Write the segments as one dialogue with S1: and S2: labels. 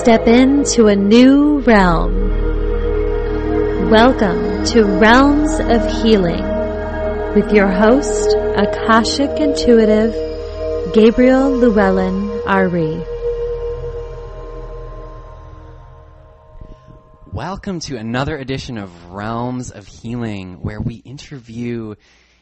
S1: step into a new realm. Welcome to Realms of Healing with your host, Akashic Intuitive, Gabriel Llewellyn-Ari.
S2: Welcome to another edition of Realms of Healing, where we interview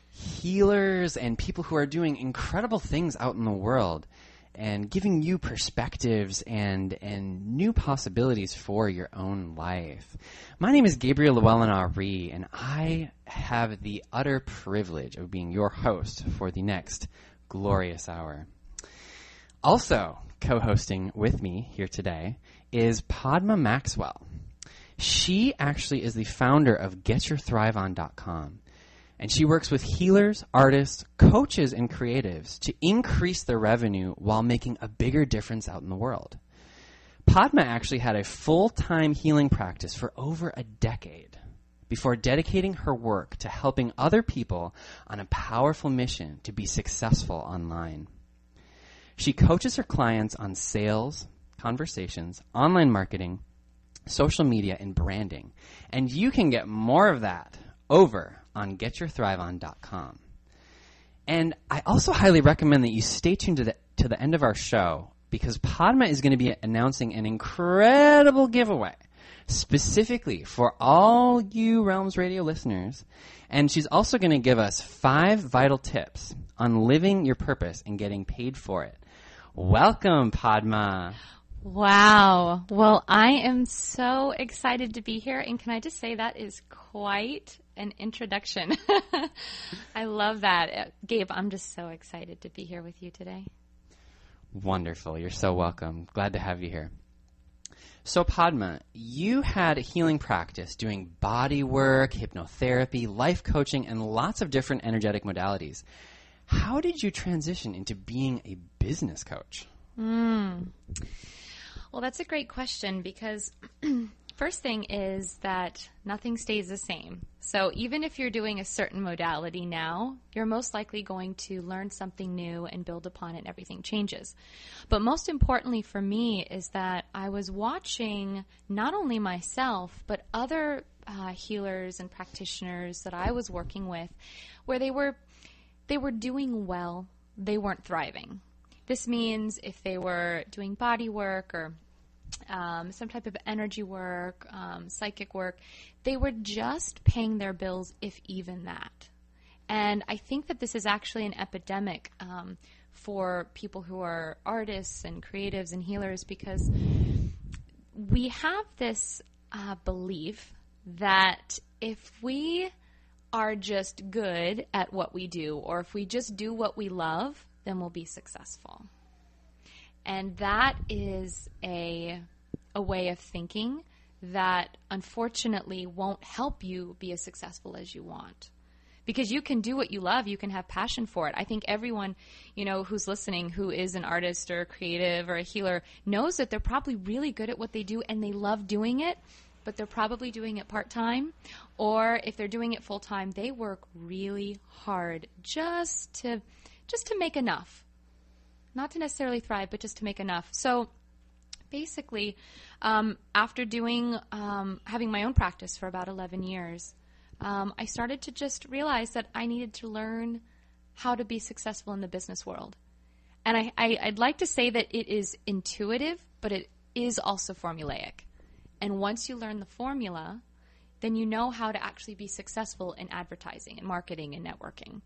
S2: healers and people who are doing incredible things out in the world and giving you perspectives and new possibilities for your own life. My name is Gabriel Llewellyn-Ari, and I have the utter privilege of being your host for the next glorious hour. Also co-hosting with me here today is Padma Maxwell. She actually is the founder of getyourthriveon.com. And she works with healers, artists, coaches, and creatives to increase their revenue while making a bigger difference out in the world. Padma actually had a full-time healing practice for over a decade before dedicating her work to helping other people on a powerful mission to be successful online. She coaches her clients on sales, conversations, online marketing, social media, and branding. And you can get more of that over on getyourthriveon.com. And I also highly recommend that you stay tuned to the end of our show, because Padma is going to be announcing an incredible giveaway specifically for all you Realms Radio listeners. And she's also going to give us 5 vital tips on living your purpose and getting paid for it. Welcome, Padma.
S3: Wow. Well, I am so excited to be here. And can I just say that is quite an introduction. I love that. Gabe, I'm just so excited to be here with you today.
S2: Wonderful. You're so welcome. Glad to have you here. So, Padma, you had a healing practice doing body work, hypnotherapy, life coaching, and lots of different energetic modalities. How did you transition into being a business coach?
S3: Well, that's a great question, because first thing is that nothing stays the same. So even if you're doing a certain modality now, you're most likely going to learn something new and build upon it, and everything changes. But most importantly for me is that I was watching not only myself, but other healers and practitioners that I was working with, where they were doing well, they weren't thriving. This means if they were doing body work or some type of energy work, psychic work, they were just paying their bills, if even that. And I think that this is actually an epidemic for people who are artists and creatives and healers, because we have this belief that if we are just good at what we do, or if we just do what we love, then we'll be successful. And that is a way of thinking that unfortunately won't help you be as successful as you want. Because you can do what you love, you can have passion for it. I think everyone, who's listening, who is an artist or a creative or a healer, knows that they're probably really good at what they do and they love doing it, but they're probably doing it part-time. Or if they're doing it full-time, they work really hard just to make enough. Not to necessarily thrive, but just to make enough. So basically, after having my own practice for about 11 years, I started to just realize that I needed to learn how to be successful in the business world. And I'd like to say that it is intuitive, but it is also formulaic. And once you learn the formula, then you know how to actually be successful in advertising and marketing and networking.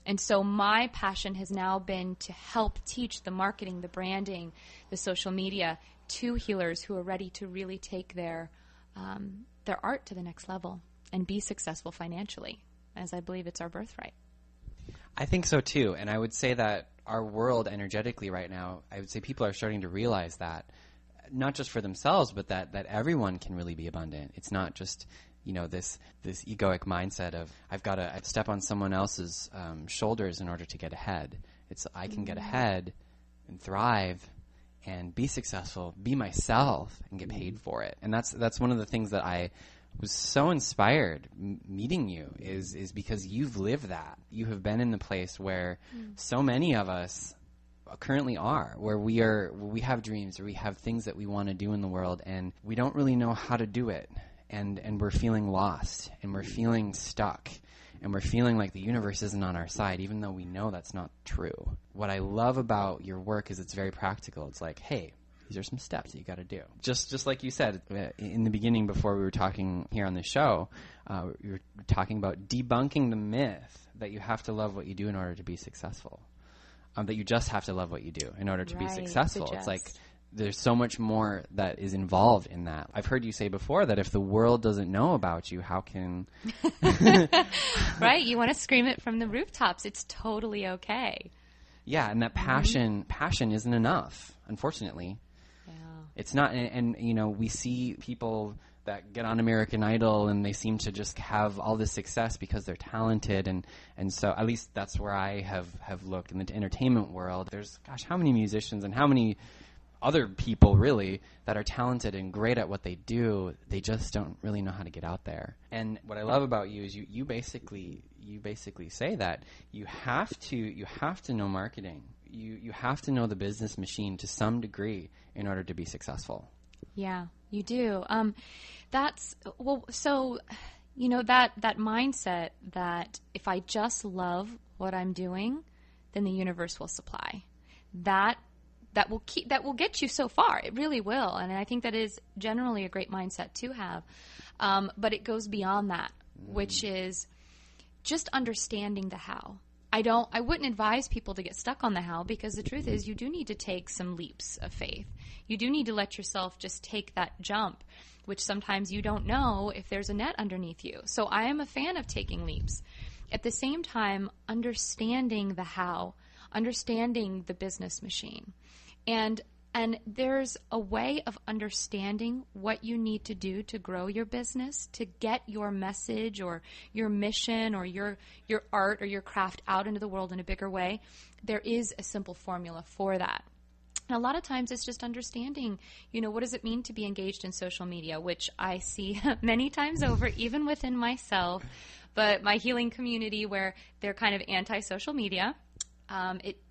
S3: And so my passion has now been to help teach the marketing, the branding, the social media to healers who are ready to really take their art to the next level and be successful financially, as I believe it's our birthright.
S2: I think so too. And I would say that our world energetically right now, I would say people are starting to realize that, not just for themselves, but that everyone can really be abundant. It's not just this egoic mindset of I've got to step on someone else's shoulders in order to get ahead. It's I can get ahead and thrive and be successful, be myself, and get paid for it. And that's one of the things that I was so inspired meeting you is because you've lived that. You have been in the place where so many of us currently are, where we have dreams, or we have things that we want to do in the world, and we don't really know how to do it, and we're feeling lost, and we're feeling stuck, and we're feeling like the universe isn't on our side, even though we know that's not true. What I love about your work is it's very practical. It's like, hey, these are some steps that you got to do. Just like you said in the beginning, before we were talking here on the show, we were talking about debunking the myth that you have to love what you do in order to be successful. That you just have to love what you do in order to be successful. It's like there's so much more that is involved in that. I've heard you say before that if the world doesn't know about you, how can...
S3: Right? You want to scream it from the rooftops. It's totally okay.
S2: Yeah, and that passion isn't enough, unfortunately.
S3: Yeah.
S2: It's not, and you know, we see people that get on American Idol and they seem to just have all this success because they're talented, and so at least that's where I have looked in the entertainment world. There's, gosh, how many musicians and how many other people really that are talented and great at what they do, they just don't really know how to get out there. And what I love about you is you basically say that you have to know marketing. You have to know the business machine to some degree in order to be successful.
S3: Yeah, you do. So, you know, that mindset that if I just love what I'm doing, then the universe will supply. That will get you so far. It really will. And I think that is generally a great mindset to have. But it goes beyond that, which is just understanding the how. I wouldn't advise people to get stuck on the how, because the truth is you do need to take some leaps of faith. You do need to let yourself just take that jump, which sometimes you don't know if there's a net underneath you. So I am a fan of taking leaps. At the same time, understanding the how, understanding the business machine. And there's a way of understanding what you need to do to grow your business, to get your message or your mission or your art or your craft out into the world in a bigger way. There is a simple formula for that. And a lot of times it's just understanding, you know, what does it mean to be engaged in social media, which I see many times over, even within myself, but my healing community where they're kind of anti-social media.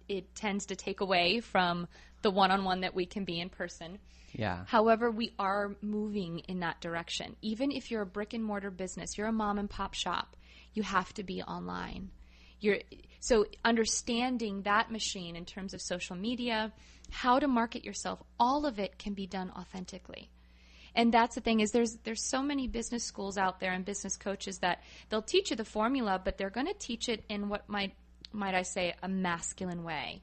S3: It tends to take away from the one-on-one that we can be in person.
S2: Yeah.
S3: However, we are moving in that direction. Even if you're a brick and mortar business, you're a mom and pop shop, you have to be online. So understanding that machine in terms of social media, how to market yourself, all of it can be done authentically. And that's the thing is there's so many business schools out there and business coaches that they'll teach you the formula, but they're going to teach it in what might I say, a masculine way.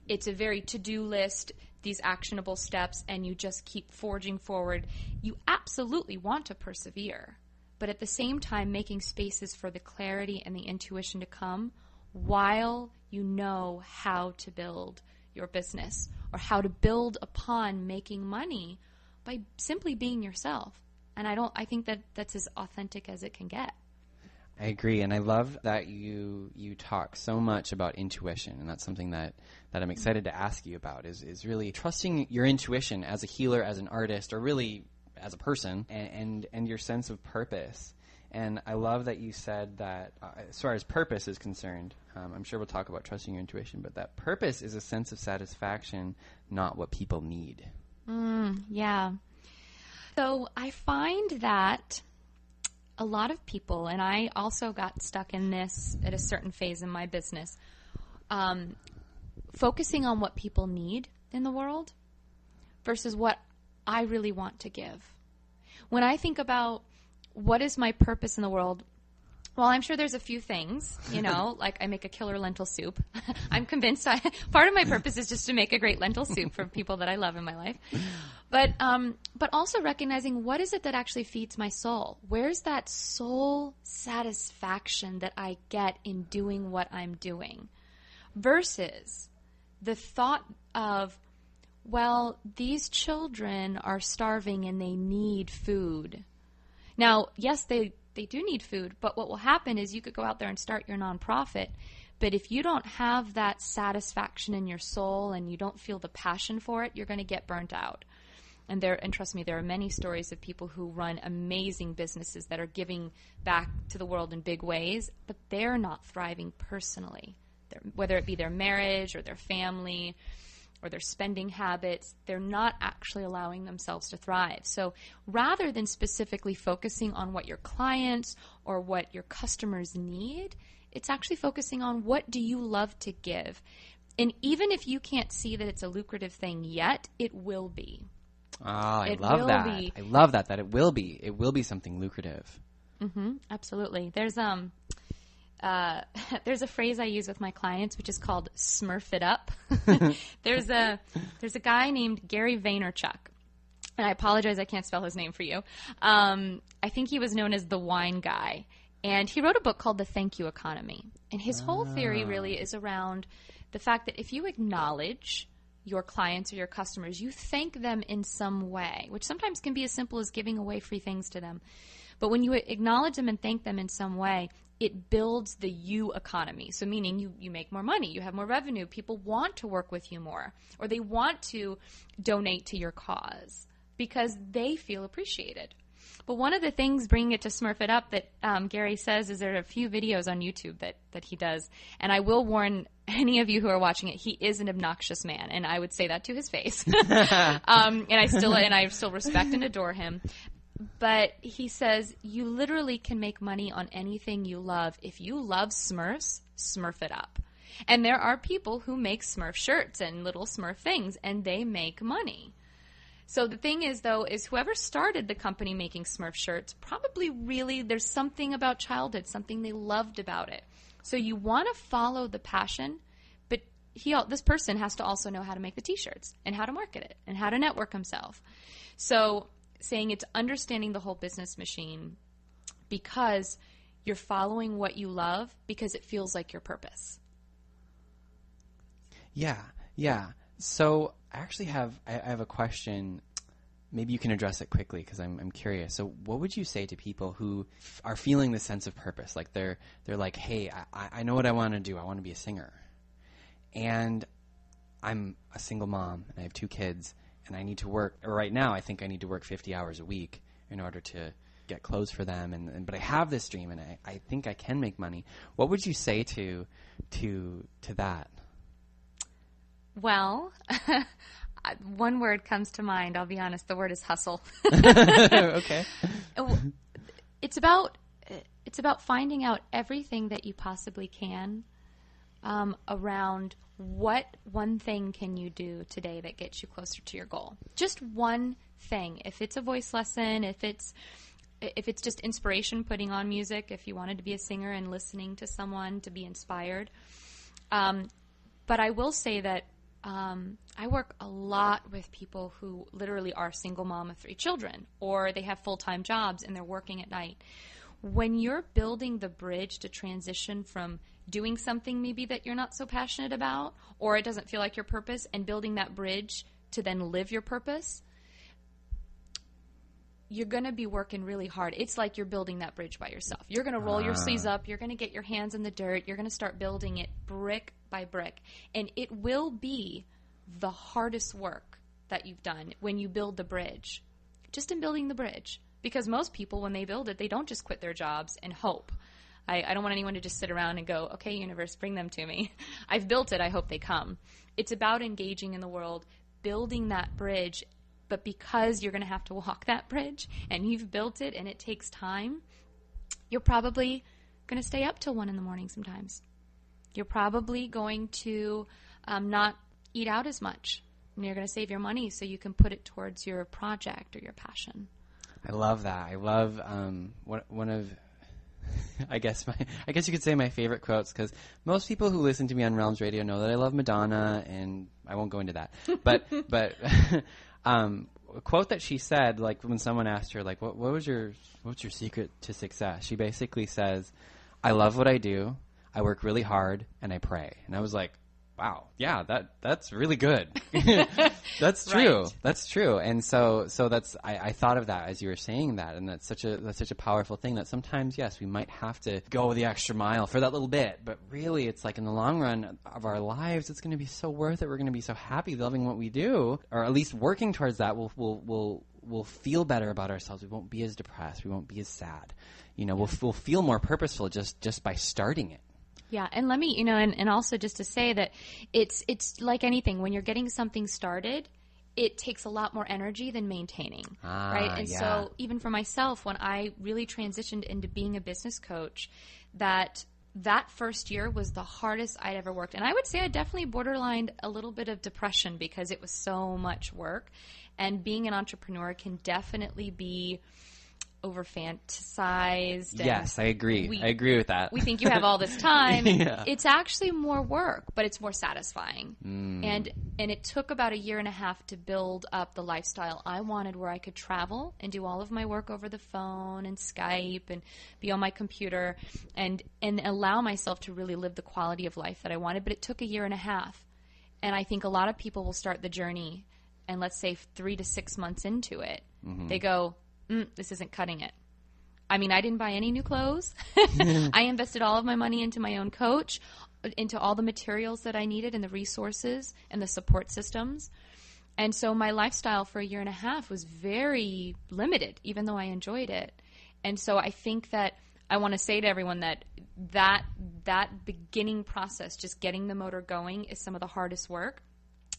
S3: It's a very to-do list, these actionable steps, and you just keep forging forward. You absolutely want to persevere, but at the same time making spaces for the clarity and the intuition to come while you know how to build your business or how to build upon making money by simply being yourself. And I think that that's as authentic as it can get.
S2: I agree, and I love that you talk so much about intuition, and that's something that I'm excited to ask you about, is really trusting your intuition as a healer, as an artist, or really as a person, and your sense of purpose. And I love that you said that as far as purpose is concerned, I'm sure we'll talk about trusting your intuition, but that purpose is a sense of satisfaction, not what people need.
S3: Yeah. So I find that a lot of people, and I also got stuck in this at a certain phase in my business, focusing on what people need in the world versus what I really want to give. When I think about what is my purpose in the world, well, I'm sure there's a few things, you know, like I make a killer lentil soup. I'm convinced part of my purpose is just to make a great lentil soup for people that I love in my life. But also recognizing what is it that actually feeds my soul? Where's that soul satisfaction that I get in doing what I'm doing? Versus the thought of, well, these children are starving and they need food. Now, yes, they do need food, but what will happen is you could go out there and start your nonprofit, but if you don't have that satisfaction in your soul and you don't feel the passion for it, you're going to get burnt out. And trust me, there are many stories of people who run amazing businesses that are giving back to the world in big ways, but they're not thriving personally. whether it be their marriage or their family or their spending habits, they're not actually allowing themselves to thrive. So rather than specifically focusing on what your clients or what your customers need, it's actually focusing on what do you love to give. And even if you can't see that it's a lucrative thing yet, it will be.
S2: Oh, I love that. I love that it will be. It will be something lucrative.
S3: Mm-hmm, absolutely. There's a phrase I use with my clients, which is called "smurf it up." There's a guy named Gary Vaynerchuk, and I apologize I can't spell his name for you. I think he was known as the wine guy, and he wrote a book called The Thank You Economy. And his whole theory really is around the fact that if you acknowledge your clients or your customers, you thank them in some way, which sometimes can be as simple as giving away free things to them. But when you acknowledge them and thank them in some way, it builds the you economy. So meaning you make more money, you have more revenue, people want to work with you more, or they want to donate to your cause because they feel appreciated. But one of the things, bringing it to smurf it up, that Gary says is there are a few videos on YouTube that he does. And I will warn any of you who are watching it, he is an obnoxious man. And I would say that to his face. And I still respect and adore him. But he says you literally can make money on anything you love. If you love Smurfs, smurf it up. And there are people who make Smurf shirts and little Smurf things, and they make money. So the thing is, though, is whoever started the company making Smurf shirts, probably really there's something about childhood, something they loved about it. So you want to follow the passion, but this person has to also know how to make the T-shirts and how to market it and how to network himself. So saying it's understanding the whole business machine because you're following what you love because it feels like your purpose.
S2: Yeah. So I actually have a question. Maybe you can address it quickly because I'm curious. So what would you say to people who are feeling this sense of purpose? Like they're like, hey, I know what I want to do. I want to be a singer. And I'm a single mom and I have 2 kids and I need to work, or right now I think I need to work 50 hours a week in order to get clothes for them. But I have this dream and I think I can make money. What would you say to that?
S3: Well, one word comes to mind. I'll be honest. The word is hustle.
S2: Okay.
S3: It's about finding out everything that you possibly can around what one thing can you do today that gets you closer to your goal. Just one thing. If it's a voice lesson, if it's just inspiration, putting on music, if you wanted to be a singer and listening to someone to be inspired. But I will say that I work a lot with people who literally are single mom of 3 children, or they have full-time jobs and they're working at night. When you're building the bridge to transition from doing something maybe that you're not so passionate about, or it doesn't feel like your purpose, and building that bridge to then live your purpose, you're going to be working really hard. It's like you're building that bridge by yourself. You're going to roll your sleeves up. You're going to get your hands in the dirt. You're going to start building it brick by brick. And it will be the hardest work that you've done when you build the bridge, just in building the bridge. Because most people, when they build it, they don't just quit their jobs and hope. I don't want anyone to just sit around and go, okay, universe, bring them to me. I've built it. I hope they come. It's about engaging in the world, building that bridge. But because you're going to have to walk that bridge and you've built it and it takes time, you're probably going to stay up till 1 a.m. sometimes. You're probably going to not eat out as much. And you're going to save your money so you can put it towards your project or your passion.
S2: I love that. I love one of, I guess you could say my favorite quotes, because most people who listen to me on Realms Radio know that I love Madonna, and I won't go into that. But a quote that she said, like when someone asked her, like, what's your secret to success? She basically says, I love what I do, I work really hard, and I pray. And I was like, wow, yeah, that's really good. That's true. Right. That's true. And so that's I thought of that as you were saying that, and that's such a powerful thing that sometimes, yes, we might have to go the extra mile for that little bit, but really it's like in the long run of our lives, it's going to be so worth it. We're going to be so happy loving what we do, or at least working towards that. We'll feel better about ourselves. We won't be as depressed. We won't be as sad. We'll feel more purposeful just by starting it.
S3: Yeah, and let me, and also just to say that it's like anything. When you're getting something started, it takes a lot more energy than maintaining, right? And so even for myself, when I really transitioned into being a business coach, that first year was the hardest I'd ever worked. And I would say I definitely borderlined a little bit of depression because it was so much work. And being an entrepreneur can definitely be over-fantasized.
S2: Yes, I agree. I agree with that.
S3: We think you have all this time.
S2: Yeah.
S3: It's actually more work, but it's more satisfying. And it took about 1.5 years to build up the lifestyle I wanted, where I could travel and do all of my work over the phone and Skype and be on my computer and allow myself to really live the quality of life that I wanted. But it took 1.5 years. And I think a lot of people will start the journey, and let's say 3 to 6 months into it, they go, this isn't cutting it. I mean, I didn't buy any new clothes. I invested all of my money into my own coach, into all the materials that I needed and the resources and the support systems. And so my lifestyle for 1.5 years was very limited, even though I enjoyed it. And so I think that I want to say to everyone that beginning process, just getting the motor going, is some of the hardest work.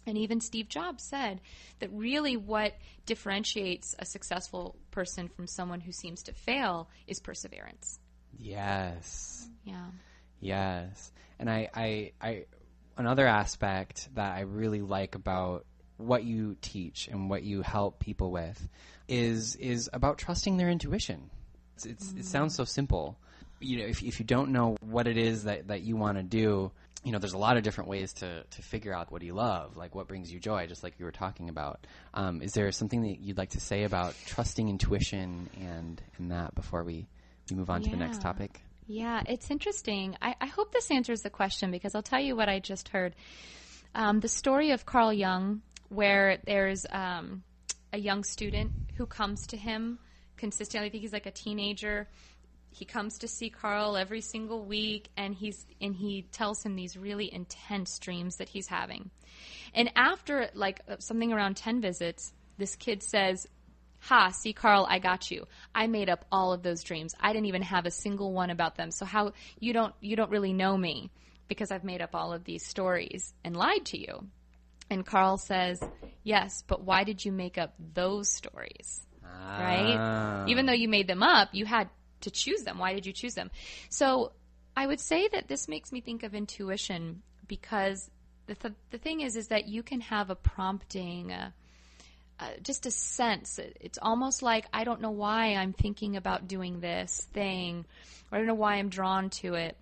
S3: And even Steve Jobs said that really what differentiates a successful person from someone who seems to fail is perseverance.
S2: Yes.
S3: Yeah.
S2: Yes. And I another aspect that I really like about what you teach and what you help people with is about trusting their intuition. It sounds so simple. If you don't know what it is that you want to do, there's a lot of different ways to figure out what you love, like what brings you joy, just like you were talking about. Is there something that you'd like to say about trusting intuition and that before we move on to the next topic?
S3: Yeah, it's interesting. I hope this answers the question, because I'll tell you what I just heard. The story of Carl Jung, where there's a young student who comes to him consistently. I think he's like a teenager. He comes to see Carl every single week, and he tells him these really intense dreams that he's having. And after something around 10 visits, this kid says, "Ha, see, Carl, I got you. I made up all of those dreams. I didn't even have a single one about them. So how you don't really know me, because I've made up all of these stories and lied to you." And Carl says, "Yes, but why did you make up those stories?" Right? Even though you made them up, you had to choose them. Why did you choose them? So I would say that this makes me think of intuition, because the thing is that you can have a prompting, just a sense. It's almost like, I don't know why I'm thinking about doing this thing, or I don't know why I'm drawn to it.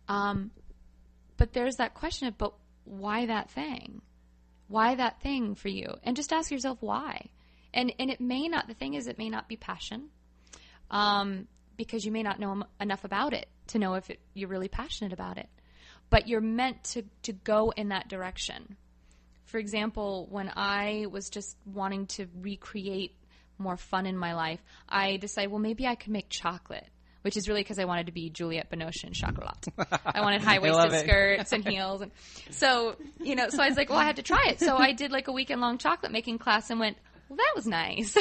S3: But there's that question of, but why that thing? Why that thing for you? And just ask yourself why. And it may not, the thing is, it may not be passion. Because you may not know enough about it to know if you're really passionate about it. But you're meant to go in that direction. For example, when I was just wanting to recreate more fun in my life, I decided, well, maybe I could make chocolate, which is really because I wanted to be Juliette Binoche in chocolat. I wanted high-waisted skirts and heels. And so, so I was like, well, I have to try it. So I did like a weekend-long chocolate making class and went, well, that was nice.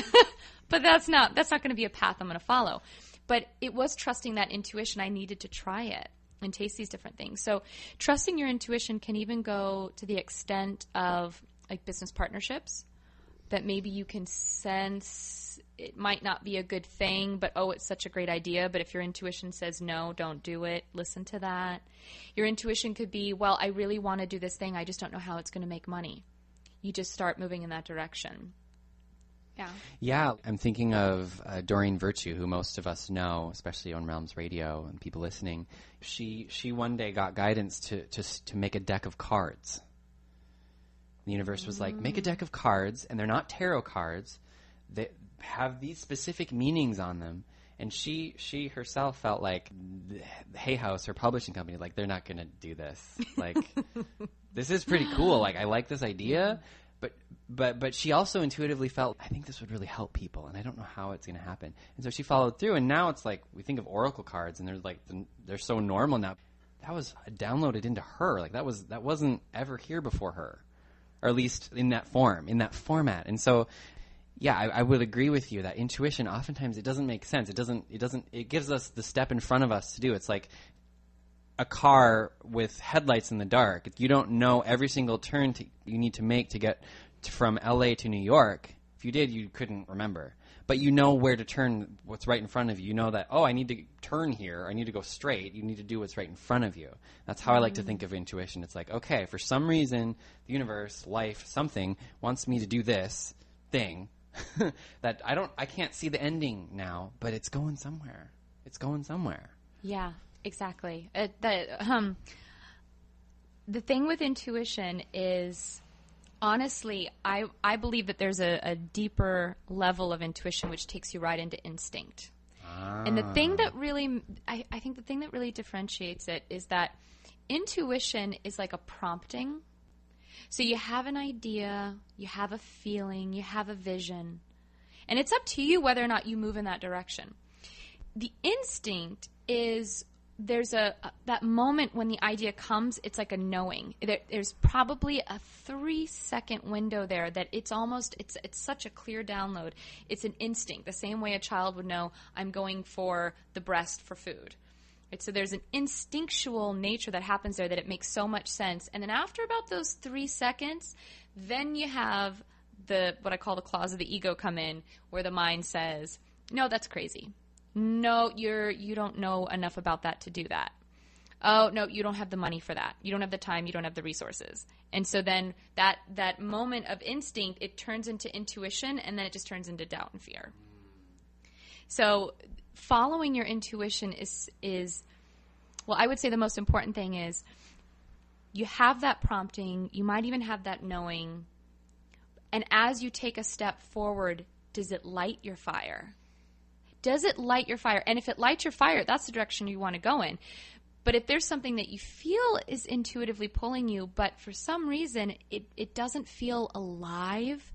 S3: But that's not going to be a path I'm going to follow. But it was trusting that intuition. I needed to try it and taste these different things. So trusting your intuition can even go to the extent of like business partnerships, that maybe you can sense it might not be a good thing, but it's such a great idea. But if your intuition says no, don't do it, listen to that. Your intuition could be, well, I really want to do this thing. I just don't know how it's going to make money. You just start moving in that direction. Yeah,
S2: I'm thinking of Doreen Virtue, who most of us know, especially on Realms Radio and people listening. She one day got guidance to make a deck of cards. The universe was like, make a deck of cards, and they're not tarot cards. They have these specific meanings on them. And she herself felt like Hay House, her publishing company, like, they're not going to do this. Like, this is pretty cool. Like, I like this idea. But she also intuitively felt, I think this would really help people, and I don't know how it's going to happen. And so she followed through, and now it's like, we think of oracle cards, and they're so normal now. That was downloaded into her. Like, that wasn't ever here before her, or at least in that form, in that format. And so, yeah, I would agree with you that intuition, oftentimes it doesn't make sense. It gives us the step in front of us to do. It's like, a car with headlights in the dark. You don't know every single turn you need to make to get from LA to New York. If you did, you couldn't remember. But you know where to turn, what's right in front of you. You know that, I need to turn here. I need to go straight. You need to do what's right in front of you. That's how I like to think of intuition. It's like, okay, for some reason, the universe, life, something wants me to do this thing that I can't see the ending now, but it's going somewhere. It's going somewhere.
S3: Yeah, exactly. The thing with intuition is, honestly, I believe that there's a deeper level of intuition which takes you right into instinct. And the thing that really, I think the thing that really differentiates it is that intuition is like a prompting. So you have an idea, you have a feeling, you have a vision, and it's up to you whether or not you move in that direction. The instinct is there's that moment when the idea comes, it's like a knowing. There's probably a 3-second window there that it's such a clear download. It's an instinct, the same way a child would know, I'm going for the breast for food. Right? So there's an instinctual nature that happens there that it makes so much sense. And then after about those 3 seconds, then you have what I call the claws of the ego come in, where the mind says, no, that's crazy. No, you don't know enough about that to do that. Oh, no, you don't have the money for that. You don't have the time. You don't have the resources. And so then that moment of instinct, it turns into intuition, and then it just turns into doubt and fear. So following your intuition is well, I would say the most important thing is you have that prompting. You might even have that knowing. And as you take a step forward, does it light your fire? Does it light your fire? And if it lights your fire, that's the direction you want to go in. But if there's something that you feel is intuitively pulling you, but for some reason it doesn't feel alive,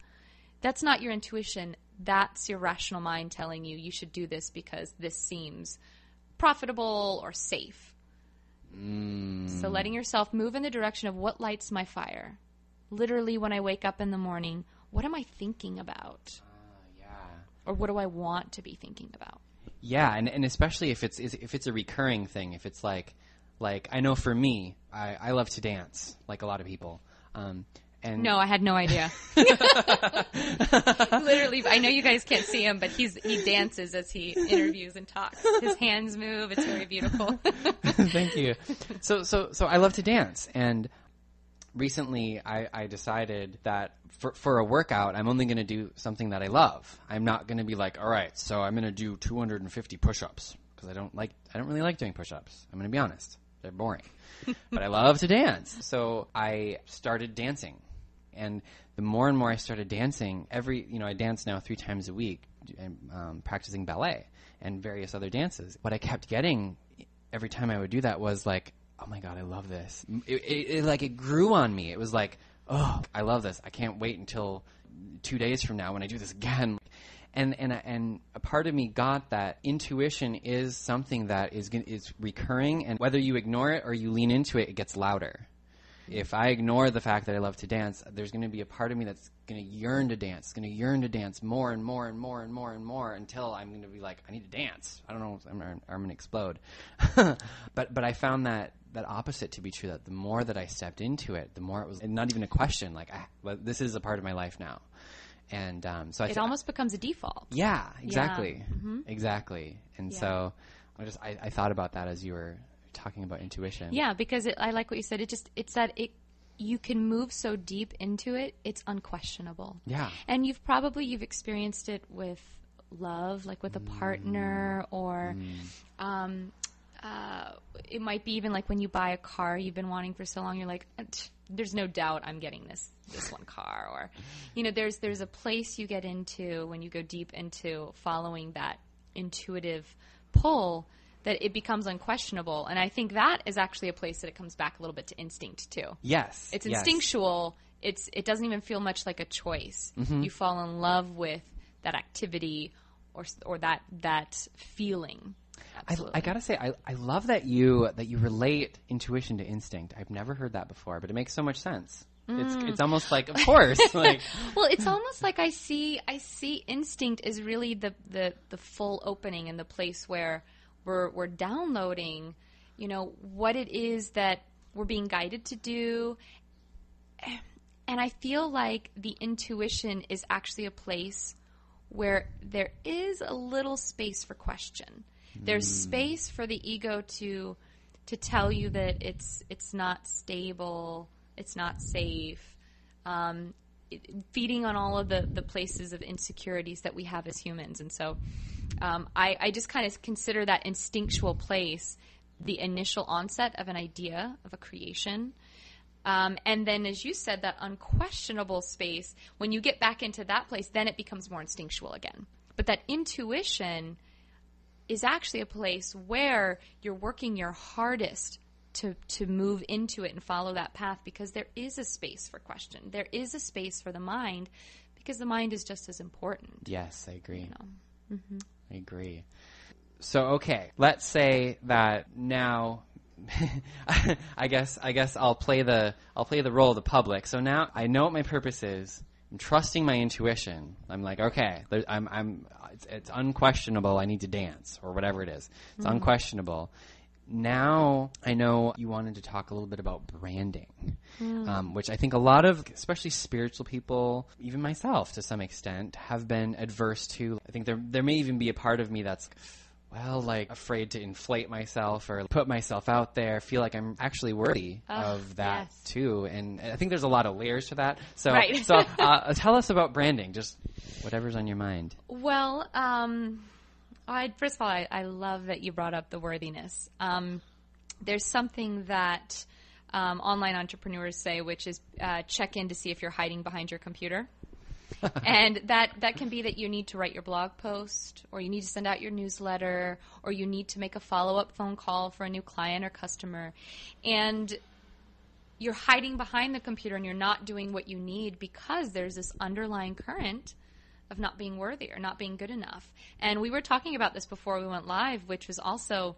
S3: that's not your intuition. That's your rational mind telling you should do this because this seems profitable or safe. So letting yourself move in the direction of what lights my fire. Literally, when I wake up in the morning, what am I thinking about? Or what do I want to be thinking about?
S2: Yeah, and especially if it's a recurring thing, if it's like I know for me, I love to dance, like a lot of people. And
S3: no, I had no idea. Literally, I know you guys can't see him, but he dances as he interviews and talks. His hands move. It's very beautiful.
S2: Thank you. So I love to dance, and recently I decided that for a workout, I'm only going to do something that I love. I'm not going to be like, all right, so I'm going to do 250 push-ups because I don't really like doing push-ups. I'm going to be honest. They're boring. But I love to dance. So I started dancing. And the more and more I started dancing, I dance now 3 times a week, practicing ballet and various other dances. What I kept getting every time I would do that was like, oh my God, I love this. It grew on me. It was like, oh, I love this. I can't wait until 2 days from now when I do this again. And a part of me got that intuition is something that is recurring, and whether you ignore it or you lean into it, it gets louder. If I ignore the fact that I love to dance, there's going to be a part of me that's going to yearn to dance. It's going to yearn to dance more and more and more and more and more until I'm going to be like, I need to dance. I don't know, I'm going to explode. But I found that opposite to be true, that the more that I stepped into it, the more it was not even a question. Like, this is a part of my life now. And so it
S3: almost becomes a default.
S2: Yeah, exactly.
S3: Yeah. Mm-hmm.
S2: Exactly. And so I thought about that as you were talking about intuition.
S3: Yeah, because I like what you said. It's that you can move so deep into it, it's unquestionable.
S2: Yeah.
S3: And you've experienced it with love, like with a partner, or it might be even like when you buy a car you've been wanting for so long, you're like, there's no doubt I'm getting this one car. Or, there's a place you get into when you go deep into following that intuitive pull, that it becomes unquestionable. And I think that is actually a place that it comes back a little bit to instinct too.
S2: Yes.
S3: It's instinctual. It doesn't even feel much like a choice. Mm-hmm. You fall in love with that activity or that feeling.
S2: I gotta say, I love that you relate intuition to instinct. I've never heard that before, but it makes so much sense. It's almost like, of course. Like,
S3: well, it's almost like I see instinct as really the full opening and the place where we're downloading what it is that we're being guided to do. And I feel like the intuition is actually a place where there is a little space for question. There's space for the ego to tell you that it's not stable, it's not safe, feeding on all of the places of insecurities that we have as humans. And so I just kind of consider that instinctual place the initial onset of an idea, of a creation. And then, as you said, that unquestionable space, when you get back into that place, then it becomes more instinctual again. But that intuition is actually a place where you're working your hardest to move into it and follow that path, because there is a space for question. There is a space for the mind, because the mind is just as important.
S2: Yes, I agree.
S3: Mm-hmm.
S2: I agree. So, okay, let's say that now I guess I'll play the role of the public. So now I know what my purpose is. I'm trusting my intuition. I'm like, okay, it's unquestionable. I need to dance, or whatever it is. It's unquestionable. Now I know you wanted to talk a little bit about branding, which I think a lot of, especially spiritual people, even myself to some extent, have been adverse to. I think there may even be a part of me that's, like afraid to inflate myself or put myself out there, feel like I'm actually worthy of that too. And I think there's a lot of layers to that. So, right. So tell us about branding, just whatever's on your mind.
S3: Well, first of all, I love that you brought up the worthiness. There's something that online entrepreneurs say, which is check in to see if you're hiding behind your computer. And that can be that you need to write your blog post, or you need to send out your newsletter, or you need to make a follow-up phone call for a new client or customer. And you're hiding behind the computer and you're not doing what you need because there's this underlying current of not being worthy or not being good enough. And we were talking about this before we went live, which was also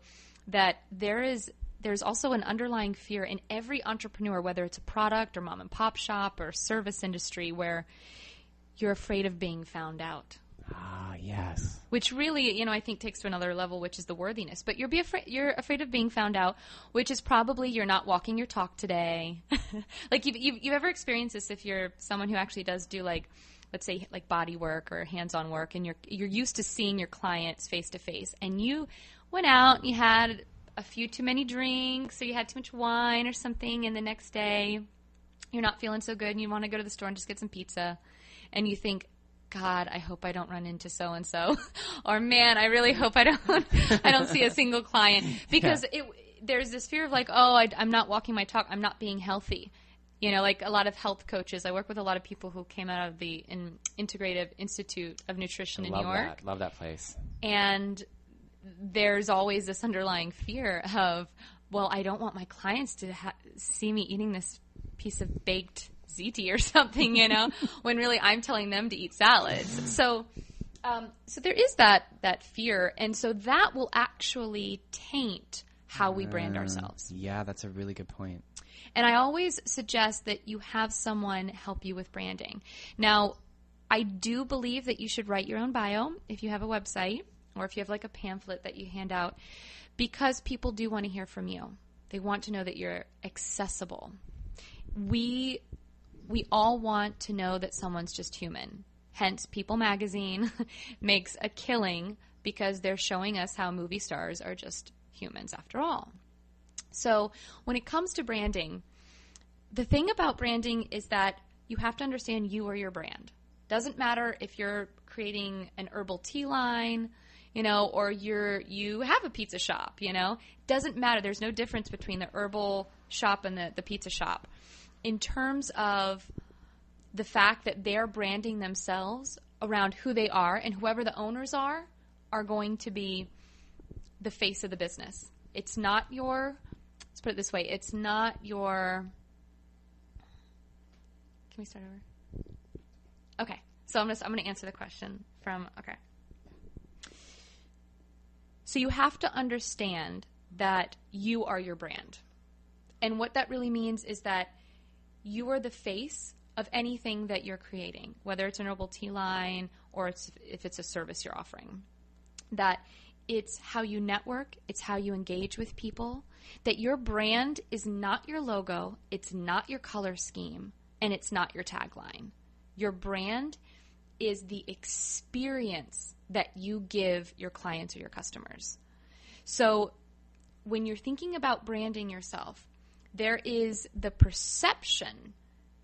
S3: that there's also an underlying fear in every entrepreneur, whether it's a product or mom and pop shop or service industry, where you're afraid of being found out.
S2: Ah, yes.
S3: Which really, I think takes to another level, which is the worthiness. But you're afraid of being found out, which is probably you're not walking your talk today. Like you've ever experienced this if you're someone who actually does do let's say body work or hands-on work, and you're used to seeing your clients face to face, and you went out and you had a few too many drinks, or you had too much wine or something, and the next day you're not feeling so good and you want to go to the store and just get some pizza. And you think, God, I hope I don't run into so-and-so. Or, man, I really hope I don't see a single client. Because there's this fear of I'm not walking my talk. I'm not being healthy. Like a lot of health coaches. I work with a lot of people who came out of the Integrative Institute of Nutrition in New York.
S2: Love that place.
S3: And there's always this underlying fear of, I don't want my clients to see me eating this piece of baked ziti or something, when really I'm telling them to eat salads. So there is that fear, and so that will actually taint how we brand ourselves.
S2: Yeah, that's a really good point.
S3: And I always suggest that you have someone help you with branding. Now, I do believe that you should write your own bio if you have a website, or if you have a pamphlet that you hand out, because people do want to hear from you. They want to know that you're accessible. We all want to know that someone's just human. Hence, People Magazine makes a killing because they're showing us how movie stars are just humans after all. So when it comes to branding, the thing about branding is that you have to understand you are your brand. Doesn't matter if you're creating an herbal tea line, or you have a pizza shop, Doesn't matter. There's no difference between the herbal shop and the pizza shop. In terms of the fact that they're branding themselves around who they are, and whoever the owners are going to be the face of the business. It's not let's put it this way, it's not your, can we start over? Okay, so I'm going to answer the question okay. So you have to understand that you are your brand. And what that really means is that you are the face of anything that you're creating, whether it's an herbal tea line or if it's a service you're offering. That It's how you network. It's how you engage with people. That your brand is not your logo. It's not your color scheme. And it's not your tagline. Your brand is the experience that you give your clients or your customers. So when you're thinking about branding yourself, there is the perception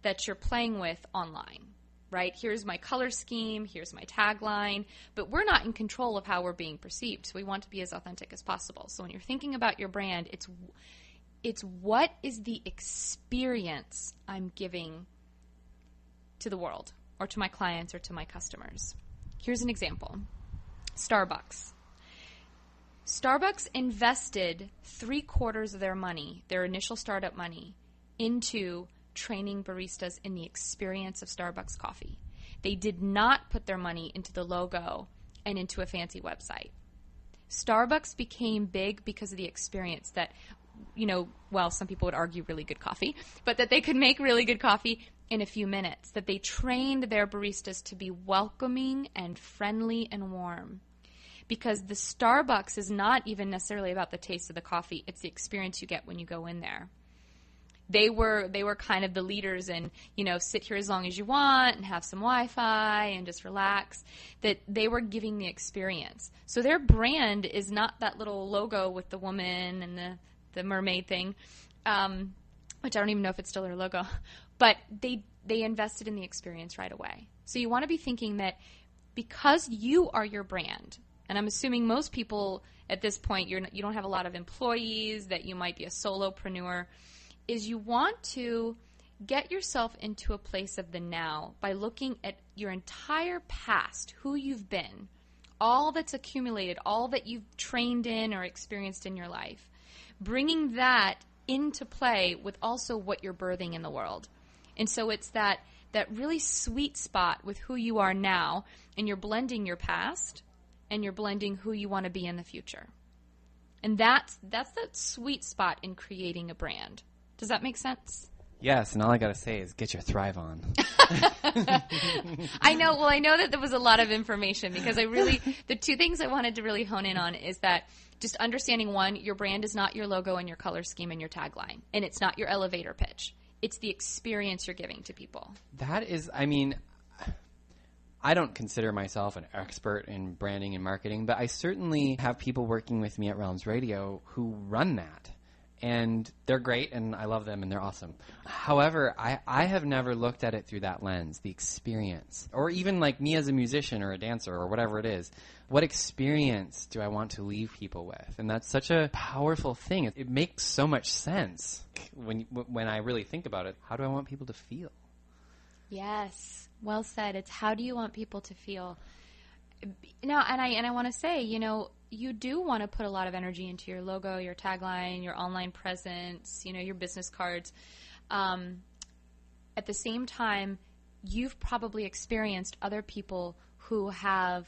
S3: that you're playing with online. Right? Here's my color scheme, here's my tagline, but we're not in control of how we're being perceived, so we want to be as authentic as possible. So when you're thinking about your brand, it's what is the experience I'm giving to the world or to my clients or to my customers. Here's an example. Starbucks. Starbucks invested 3/4 of their money, their initial startup money, into training baristas in the experience of Starbucks coffee. They did not put their money into the logo and into a fancy website. Starbucks became big because of the experience that, some people would argue really good coffee, but that they could make really good coffee in a few minutes, that they trained their baristas to be welcoming and friendly and warm. Because the Starbucks is not even necessarily about the taste of the coffee, it's the experience you get when you go in there. They were kind of the leaders in, sit here as long as you want and have some Wi-Fi and just relax, that they were giving the experience. So their brand is not that little logo with the woman and the mermaid thing, which I don't even know if it's still their logo, but they invested in the experience right away. So you want to be thinking that because you are your brand, and I'm assuming most people at this point, you don't have a lot of employees, that you might be a solopreneur, is you want to get yourself into a place of the now by looking at your entire past, who you've been, all that's accumulated, all that you've trained in or experienced in your life, bringing that into play with also what you're birthing in the world. And so it's that really sweet spot with who you are now, and you're blending your past and you're blending who you want to be in the future. And that's that sweet spot in creating a brand. Does that make sense?
S2: Yes, and all I got to say is get your Thrive on.
S3: I know. Well, I know that there was a lot of information because the two things I wanted to really hone in on is that just understanding, one, your brand is not your logo and your color scheme and your tagline, and it's not your elevator pitch. It's the experience you're giving to people.
S2: That is, I don't consider myself an expert in branding and marketing, but I certainly have people working with me at Realms Radio who run that. And they're great, and I love them, and they're awesome. However, I have never looked at it through that lens, the experience. Or even like me as a musician or a dancer or whatever it is. What experience do I want to leave people with? And that's such a powerful thing. It makes so much sense when I really think about it. How do I want people to feel?
S3: Yes, well said. It's how do you want people to feel? Now, and I want to say, you do want to put a lot of energy into your logo, your tagline, your online presence, your business cards. At the same time, you've probably experienced other people who have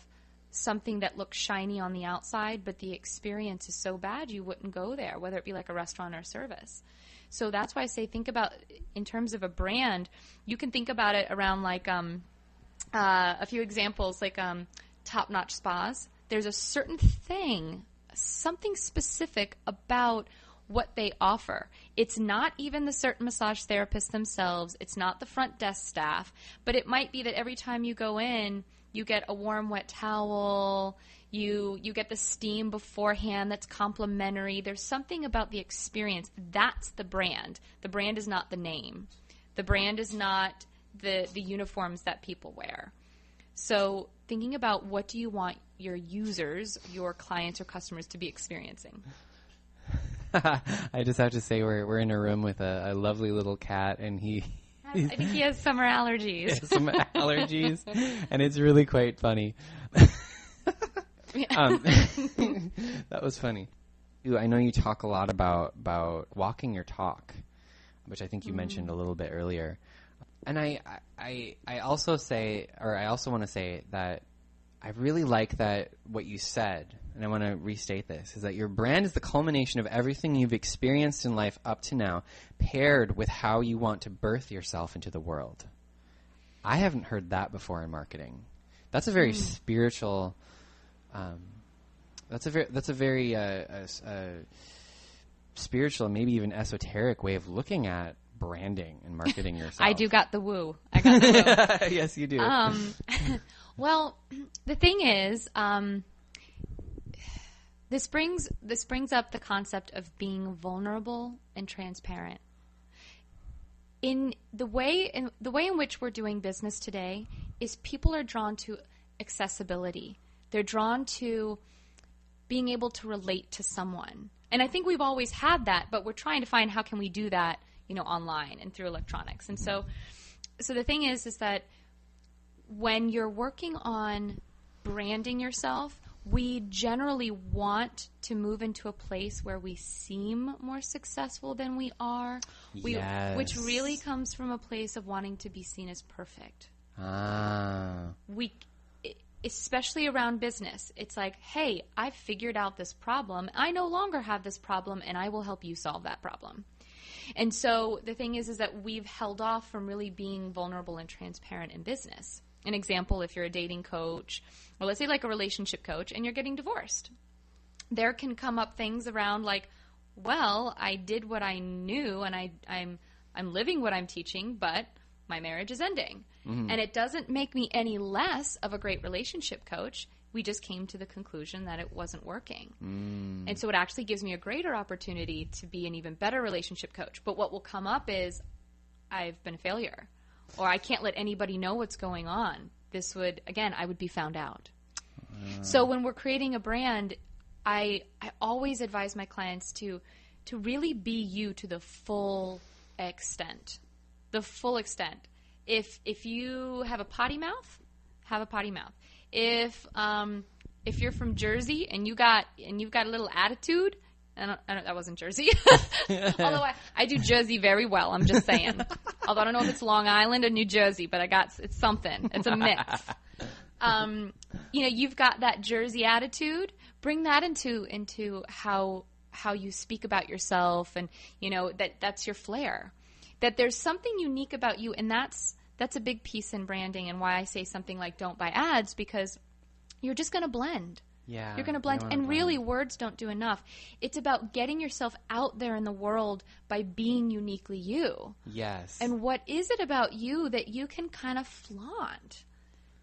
S3: something that looks shiny on the outside, but the experience is so bad you wouldn't go there, whether it be like a restaurant or service. So that's why I say think about, in terms of a brand, you can think about it around like a few examples, like top-notch spas. There's a certain thing, something specific about what they offer. It's not even the certain massage therapists themselves. It's not the front desk staff. But it might be that every time you go in, you get a warm, wet towel. You get the steam beforehand that's complimentary. There's something about the experience. That's the brand. The brand is not the name. The brand is not the uniforms that people wear. So thinking about what do you want your users, your clients or customers to be experiencing.
S2: I just have to say we're in a room with a lovely little cat, and
S3: I think he has summer allergies.
S2: He has some allergies, and it's really quite funny. That was funny. I know you talk a lot about walking your talk, which I think you mentioned a little bit earlier. And I also want to say that I really like that what you said, and I want to restate this, is that your brand is the culmination of everything you've experienced in life up to now, paired with how you want to birth yourself into the world. I haven't heard that before in marketing. That's a very spiritual That's a very spiritual, maybe even esoteric way of looking at branding and marketing yourself.
S3: I do got the woo. I got the woo.
S2: Yes, you do.
S3: Well, the thing is, this brings up the concept of being vulnerable and transparent. In the way in which we're doing business today is people are drawn to accessibility. They're drawn to being able to relate to someone. And I think we've always had that, but we're trying to find how can we do that, online and through electronics. And so the thing is that when you're working on branding yourself, we generally want to move into a place where we seem more successful than we are, which really comes from a place of wanting to be seen as perfect. Especially around business, it's like, hey, I've figured out this problem. I no longer have this problem, and I will help you solve that problem. And so the thing is that we've held off from really being vulnerable and transparent in business. An example, if you're a dating coach, or let's say like a relationship coach, and you're getting divorced, there can come up things around like, well, I did what I knew, and I'm living what I'm teaching, but my marriage is ending. Mm-hmm. And it doesn't make me any less of a great relationship coach. We just came to the conclusion that it wasn't working. And so it actually gives me a greater opportunity to be an even better relationship coach. But what will come up is I've been a failure, or I can't let anybody know what's going on. I would be found out. So when we're creating a brand, I always advise my clients to really be you to the full extent. The full extent. If you have a potty mouth, have a potty mouth. If you're from Jersey and you've got a little attitude, that wasn't Jersey. Although I do Jersey very well, I'm just saying. Although I don't know if it's Long Island or New Jersey, but it's something. It's a mix. You've got that Jersey attitude. Bring that into how you speak about yourself, and that's your flair. That there's something unique about you, and that's a big piece in branding, and why I say something like don't buy ads, because you're just going to blend.
S2: Yeah.
S3: You're going to blend, and really words don't do enough. It's about getting yourself out there in the world by being uniquely you.
S2: Yes.
S3: And what is it about you that you can kind of flaunt?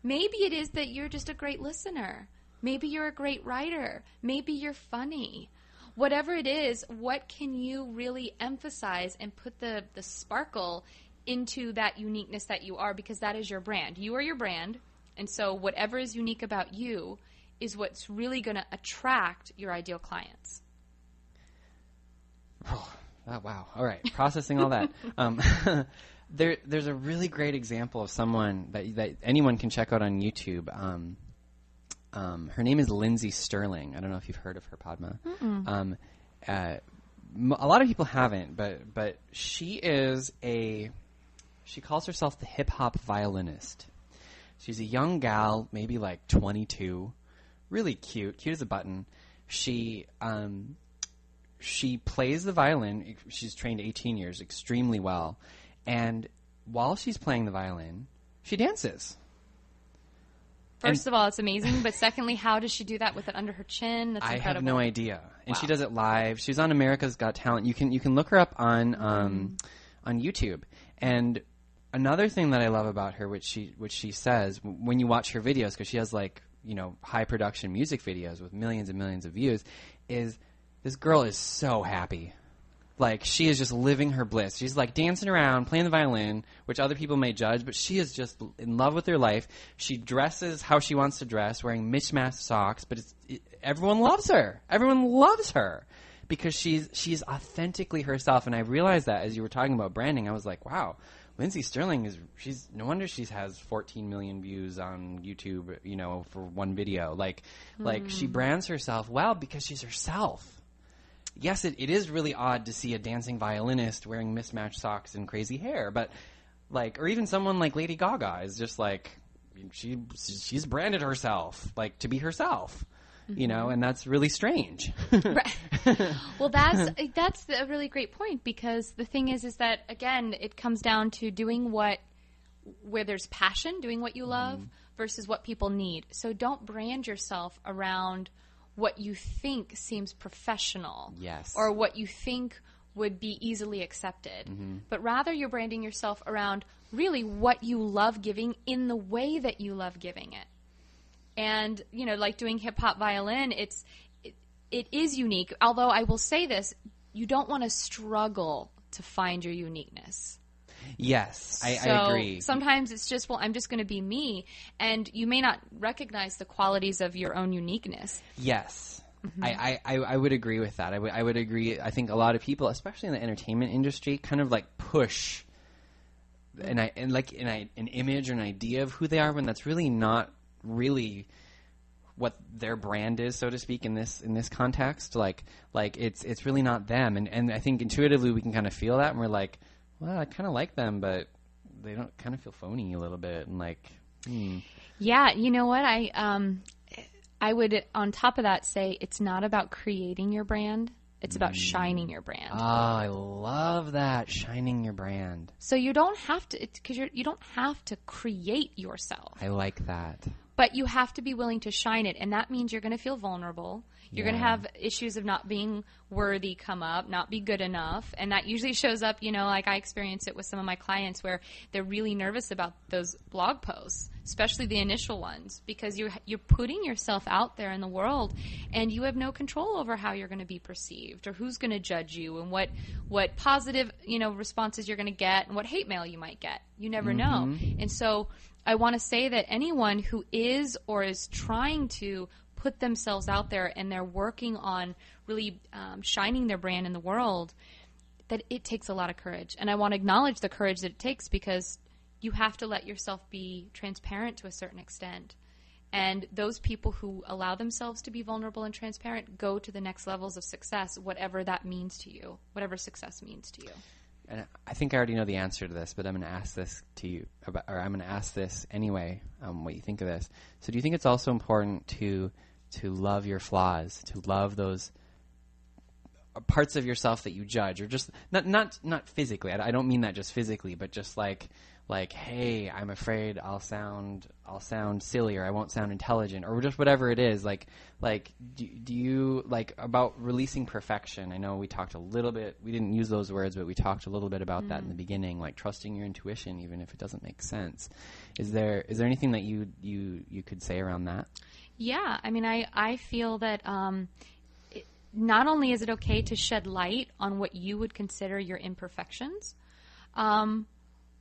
S3: Maybe it is that you're just a great listener. Maybe you're a great writer. Maybe you're funny. Whatever it is, what can you really emphasize and put the sparkle into that uniqueness that you are, because that is your brand. You are your brand, and so whatever is unique about you is what's really going to attract your ideal clients.
S2: Oh, wow. All right. Processing all that. There's a really great example of someone that anyone can check out on YouTube. Her name is Lindsay Sterling. I don't know if you've heard of her, Padma. A lot of people haven't, but she calls herself the hip-hop violinist. She's a young gal, maybe like 22, really cute as a button. She plays the violin. She's trained 18 years, extremely well. And while she's playing the violin, she dances.
S3: First of all, it's amazing. But secondly, how does she do that with it under her chin? That's incredible.
S2: I have no idea. And she does it live. She's on America's Got Talent. You can look her up on YouTube. And another thing that I love about her, which she says when you watch her videos, because she has high production music videos with millions and millions of views, is this girl is so happy. Like, she is just living her bliss. She's like dancing around, playing the violin, which other people may judge, but she is just in love with her life. She dresses how she wants to dress, wearing mismatched socks, but everyone loves her. Everyone loves her because she's authentically herself. And I realized that as you were talking about branding, I was like, wow, Lindsay Sterling she's no wonder she has 14 million views on YouTube, for one video. Like she brands herself well because she's herself. Yes, it is really odd to see a dancing violinist wearing mismatched socks and crazy hair, but or even someone like Lady Gaga is just she's branded herself to be herself, and that's really strange.
S3: Right. Well, that's a really great point, because the thing is that again, it comes down to doing where there's passion, doing what you love versus what people need. So don't brand yourself around what you think seems professional.
S2: Yes.
S3: Or what you think would be easily accepted. But rather you're branding yourself around really what you love giving in the way that you love giving it. And, you know, like doing hip-hop violin, it is unique. Although I will say this, you don't want to struggle to find your uniqueness.
S2: Yes, I agree.
S3: Sometimes it's just, well, I'm just going to be me. And you may not recognize the qualities of your own uniqueness.
S2: Yes. I would agree with that. I would agree. I think a lot of people, especially in the entertainment industry, kind of like push an image or an idea of who they are when that's really not really what their brand is, so to speak, in this context. Like it's really not them. And I think intuitively we can kind of feel that, and we're like, well, I kind of like them, but they don't kind of feel phony a little bit, and like.
S3: Yeah, you know what? I would, on top of that, say it's not about creating your brand. It's about shining your brand.
S2: Oh, I love that, shining your brand.
S3: So you don't have to, because you don't have to create yourself.
S2: I like that.
S3: But you have to be willing to shine it, and that means you're going to feel vulnerable. You're going to have issues of not being worthy come up, not be good enough, and that usually shows up, you know, like I experience it with some of my clients where they're really nervous about those blog posts, especially the initial ones, because you're putting yourself out there in the world, and you have no control over how you're going to be perceived or who's going to judge you and what positive, you know, responses you're going to get and what hate mail you might get. You never know. And so I want to say that anyone who is or is trying to put themselves out there and they're working on really shining their brand in the world, that it takes a lot of courage. And I want to acknowledge the courage that it takes, because you have to let yourself be transparent to a certain extent. And those people who allow themselves to be vulnerable and transparent go to the next levels of success, whatever that means to you, whatever success means to you.
S2: And I think I already know the answer to this, but I'm going to ask this to you, or I'm going to ask this anyway, what you think of this. So do you think it's also important to love your flaws, to love those parts of yourself that you judge, or just not physically? I don't mean that just physically, but just like, hey, I'm afraid I'll sound silly, or I won't sound intelligent, or just whatever it is. Like do you like about releasing perfection? I know we talked a little bit. We didn't use those words, but we talked a little bit about that in the beginning. Like trusting your intuition, even if it doesn't make sense. Is there anything that you could say around that?
S3: Yeah, I mean, I feel that not only is it okay to shed light on what you would consider your imperfections,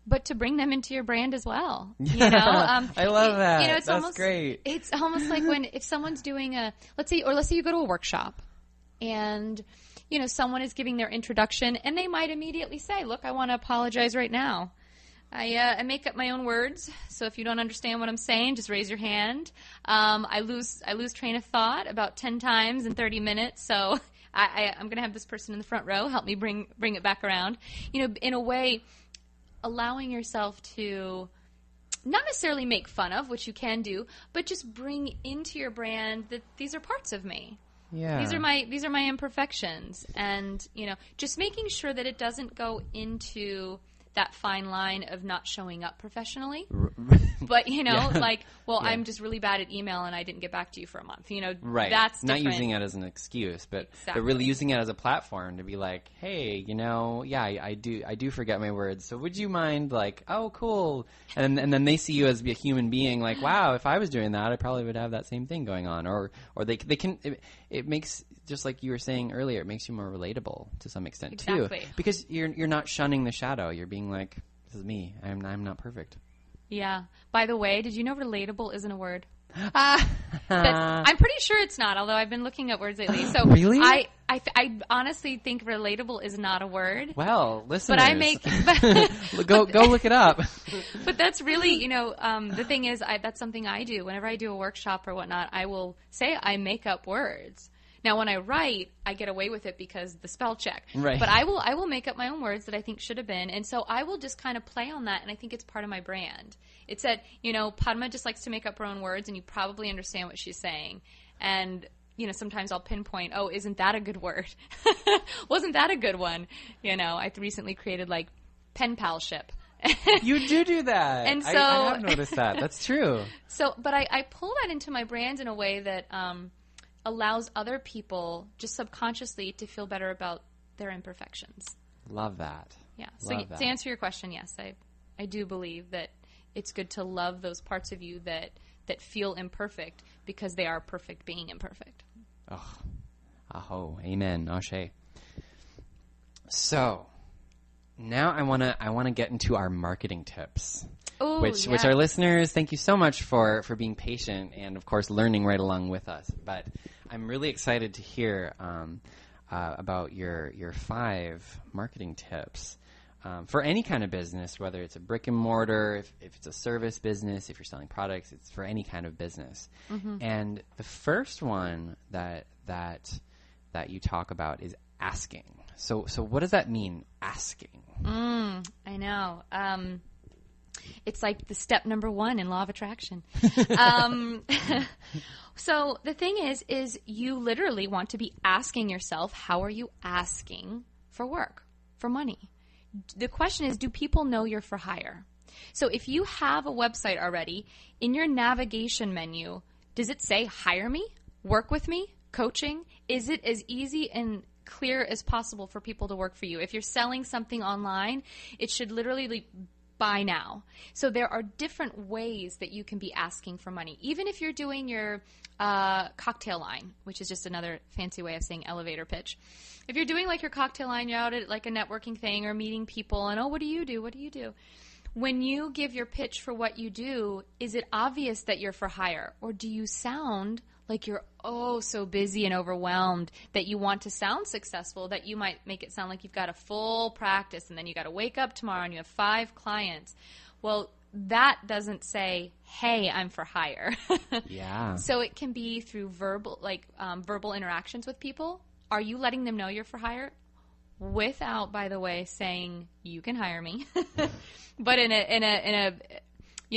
S3: but to bring them into your brand as well. You know,
S2: I love that.
S3: You know,
S2: That's great.
S3: It's almost like if someone's doing let's say you go to a workshop, and you know someone is giving their introduction, and they might immediately say, "Look, I want to apologize right now. I make up my own words, so if you don't understand what I'm saying, just raise your hand. I lose train of thought about 10 times in 30 minutes, so I'm going to have this person in the front row help me bring it back around." You know, in a way, allowing yourself to not necessarily make fun of, which you can do, but just bring into your brand that these are parts of me. Yeah. These are my imperfections, and you know, just making sure that it doesn't go into that fine line of not showing up professionally. But, you know, I'm just really bad at email and I didn't get back to you for a month. You know, that's different.
S2: Not using it as an excuse, but really using it as a platform to be like, hey, you know, I do forget my words. So would you mind, like, oh, cool. And then they see you as a human being, like, wow, if I was doing that, I probably would have that same thing going on. Or they can, it makes, just like you were saying earlier, it makes you more relatable to some extent too. Because you're not shunning the shadow. You're being like, this is me. I'm not perfect. Yeah.
S3: By the way, did you know relatable isn't a word? I'm pretty sure it's not, although I've been looking at words lately. So
S2: really?
S3: I honestly think relatable is not a word.
S2: Well, listeners.
S3: But I make
S2: go look it up.
S3: But that's really, you know, the thing is, that's something I do. Whenever I do a workshop or whatnot, I will say I make up words. Now, when I write, I get away with it because the spell check.
S2: Right.
S3: But I will make up my own words that I think should have been. And so I will just kind of play on that, and I think it's part of my brand. It's that, you know, Padma just likes to make up her own words, and you probably understand what she's saying. And, you know, sometimes I'll pinpoint, oh, isn't that a good word? Wasn't that a good one? You know, I recently created, like, pen palship.
S2: You do that.
S3: And so
S2: I have noticed that. That's true.
S3: So, but I pull that into my brand in a way that allows other people just subconsciously to feel better about their imperfections.
S2: Love that.
S3: Yeah. So to answer your question, yes, I do believe that it's good to love those parts of you that feel imperfect because they are perfect being imperfect.
S2: Oh, aho, amen, ashe. So now I wanna get into our marketing tips.
S3: Ooh,
S2: which our listeners, thank you so much for being patient and of course learning right along with us. But I'm really excited to hear about your 5 marketing tips for any kind of business, whether it's a brick and mortar, if it's a service business, if you're selling products, it's for any kind of business. Mm-hmm. And the first one that you talk about is asking. So what does that mean, asking?
S3: I know. It's like the step number 1 in law of attraction. So the thing is you literally want to be asking yourself, how are you asking for work, for money? The question is, do people know you're for hire? So if you have a website already, in your navigation menu, does it say hire me, work with me, coaching? Is it as easy and clear as possible for people to work for you? If you're selling something online, it should literally buy now. So there are different ways that you can be asking for money. Even if you're doing your cocktail line, which is just another fancy way of saying elevator pitch. If you're doing like your cocktail line, you're out at like a networking thing or meeting people and, what do you do? What do you do? When you give your pitch for what you do, is it obvious that you're for hire? Or do you sound like you're so busy and overwhelmed that you want to sound successful, that you might make it sound like you've got a full practice and then you got to wake up tomorrow and you have 5 clients? Well, that doesn't say, hey, I'm for hire.
S2: Yeah.
S3: So it can be through verbal interactions with people. Are you letting them know you're for hire? Without, by the way, saying you can hire me, but in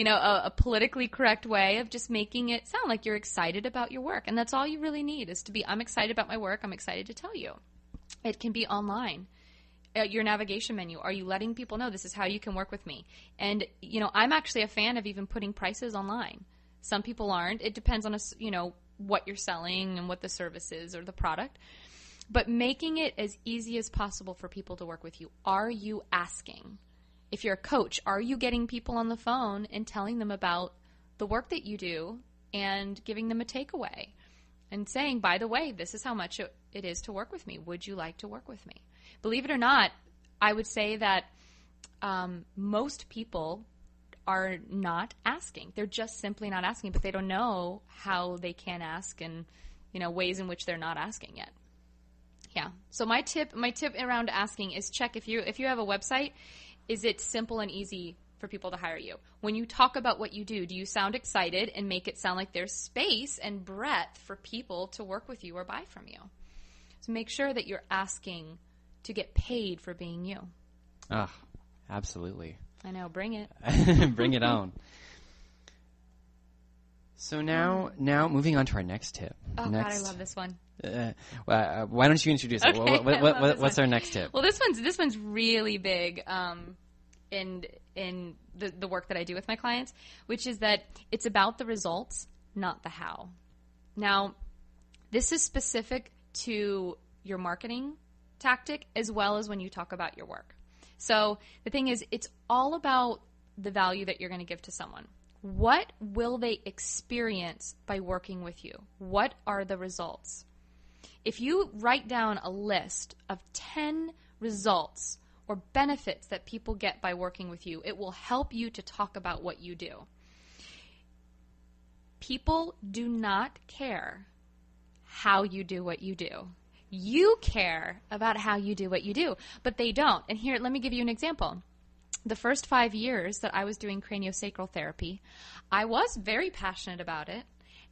S3: a politically correct way of just making it sound like you're excited about your work. And that's all you really need is to be, I'm excited about my work. I'm excited to tell you. It can be online. Your navigation menu. Are you letting people know this is how you can work with me? And, I'm actually a fan of even putting prices online. Some people aren't. It depends on, what you're selling and what the service is or the product. But making it as easy as possible for people to work with you. Are you asking? If you're a coach, are you getting people on the phone and telling them about the work that you do and giving them a takeaway and saying, by the way, this is how much it is to work with me. Would you like to work with me? Believe it or not, I would say that most people are not asking. They're just simply not asking, but they don't know how they can ask and, ways in which they're not asking yet. Yeah. So my tip around asking is check if you have a website, is it simple and easy for people to hire you? When you talk about what you do you sound excited and make it sound like there's space and breadth for people to work with you or buy from you? So make sure that you're asking to get paid for being you.
S2: Oh, absolutely.
S3: I know. Bring it.
S2: Bring it on. So now moving on to our next tip.
S3: Oh, God, I love this one.
S2: Why don't you introduce it?
S3: Okay,
S2: what's our next tip?
S3: Well, this one's really big in the work that I do with my clients, which is that it's about the results, not the how. Now, this is specific to your marketing tactic as well as when you talk about your work. So the thing is, it's all about the value that you're going to give to someone. What will they experience by working with you? What are the results? If you write down a list of 10 results or benefits that people get by working with you, it will help you to talk about what you do. People do not care how you do what you do. You care about how you do what you do, but they don't. And here, let me give you an example. The first 5 years that I was doing craniosacral therapy, I was very passionate about it.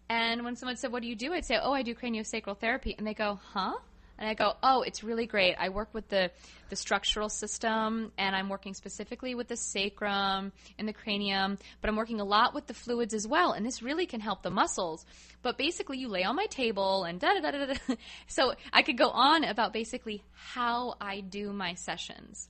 S3: And when someone said, what do you do? I'd say, I do craniosacral therapy. And they go, huh? And I go, it's really great. I work with the structural system, and I'm working specifically with the sacrum and the cranium, but I'm working a lot with the fluids as well, and this really can help the muscles. But basically, you lay on my table and da-da-da-da-da. So I could go on about basically how I do my sessions.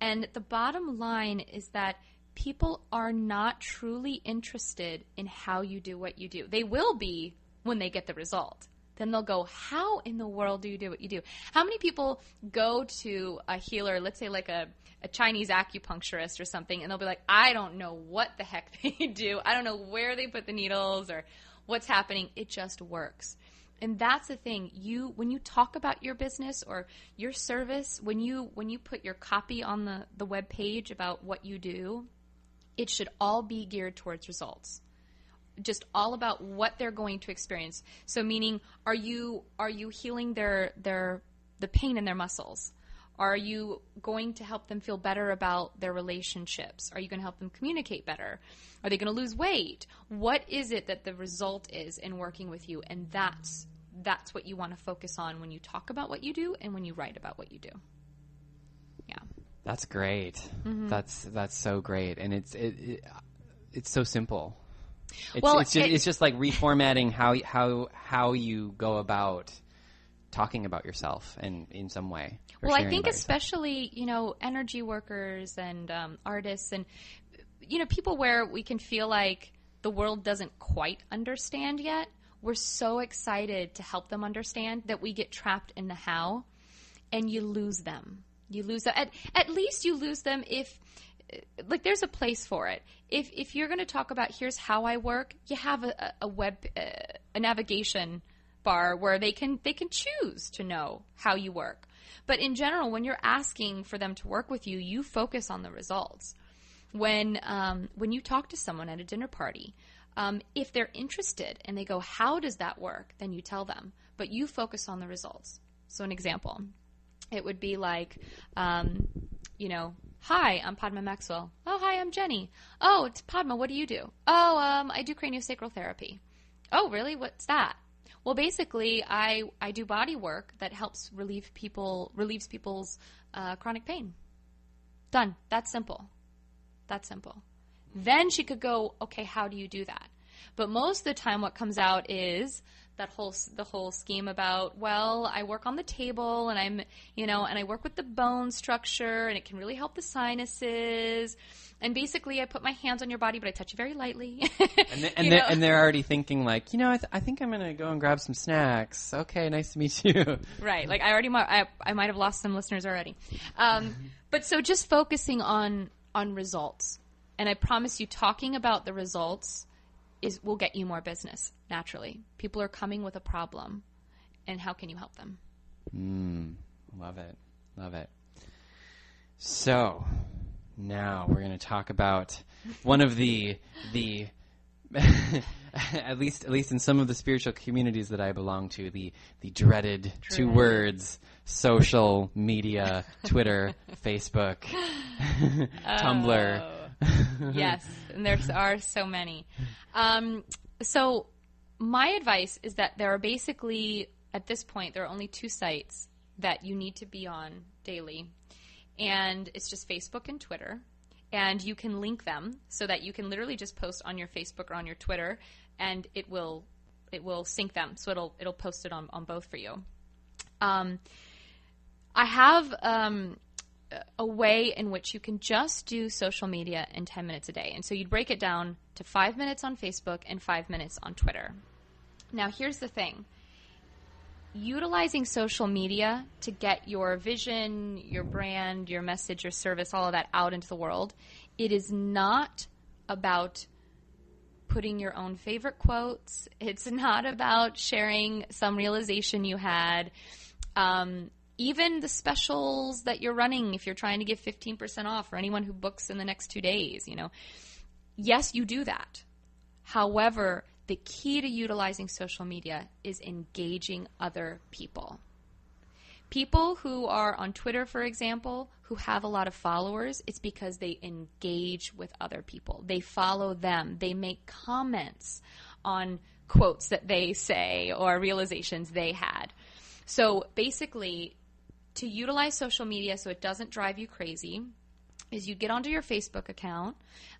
S3: And the bottom line is that people are not truly interested in how you do what you do. They will be when they get the result. then they'll go, how in the world do you do what you do? How many people go to a healer, let's say like a Chinese acupuncturist or something, and they'll be like, I don't know what the heck they do. I don't know where they put the needles or what's happening. It just works. And that's the thing. When you talk about your business or your service, when you put your copy on the web page about what you do, it should all be geared towards results. Just all about what they're going to experience. So meaning, are you healing the pain in their muscles? Are you going to help them feel better about their relationships? Are you going to help them communicate better? Are they going to lose weight? What is it that the result is in working with you? And that's what you want to focus on when you talk about what you do and when you write about what you do. Yeah.
S2: That's great. Mm-hmm. That's so great. And it's so simple. It's just like reformatting how you go about talking about yourself in some way.
S3: Well, I think especially, energy workers and artists and, people where we can feel like the world doesn't quite understand yet. We're so excited to help them understand that we get trapped in the how, and you lose them. You lose them. At least you lose them if, like, there's a place for it. If you're going to talk about here's how I work, you have a web a navigation bar where they can choose to know how you work. But in general, when you're asking for them to work with you, you focus on the results. When you talk to someone at a dinner party, if they're interested and they go, how does that work? Then you tell them, but you focus on the results. So an example, it would be like, hi, I'm Padma Maxwell. Oh, hi, I'm Jenny. Oh, it's Padma. What do you do? Oh, I do craniosacral therapy. Oh, really? What's that? Well, basically, I do body work that helps relieves people's chronic pain. Done. That's simple. Then she could go, okay, how do you do that? But most of the time what comes out is the whole scheme about, well, I work on the table and and I work with the bone structure and it can really help the sinuses. And basically I put my hands on your body, but I touch you very lightly.
S2: and they're already thinking like, I think I'm going to go and grab some snacks. Okay, nice to meet you. Right.
S3: Like I might have lost some listeners already. But so just focusing on results. And I promise you, talking about the results will get you more business naturally. People are coming with a problem, and how can you help them?
S2: Love it. So now we're going to talk about one of the at least in some of the spiritual communities that I belong to, the dreaded two words: social media, Twitter, Facebook, Tumblr.
S3: Yes, and there are so many. So my advice is that there are basically, at this point, there are only two sites that you need to be on daily. And it's just Facebook and Twitter. And you can link them so that you can literally just post on your Facebook or on your Twitter, and it will sync them. So it'll post it on both for you. I have a way in which you can just do social media in 10 minutes a day. And so you'd break it down to 5 minutes on Facebook and 5 minutes on Twitter. Now, here's the thing. Utilizing social media to get your vision, your brand, your message, your service, all of that out into the world, it is not about putting your own favorite quotes. It's not about sharing some realization you had. Even the specials that you're running, if you're trying to give 15% off for anyone who books in the next 2 days, yes, you do that. However, the key to utilizing social media is engaging other people. People who are on Twitter, for example, who have a lot of followers, it's because they engage with other people. They follow them. They make comments on quotes that they say or realizations they had. So basically, to utilize social media so it doesn't drive you crazy is you get onto your Facebook account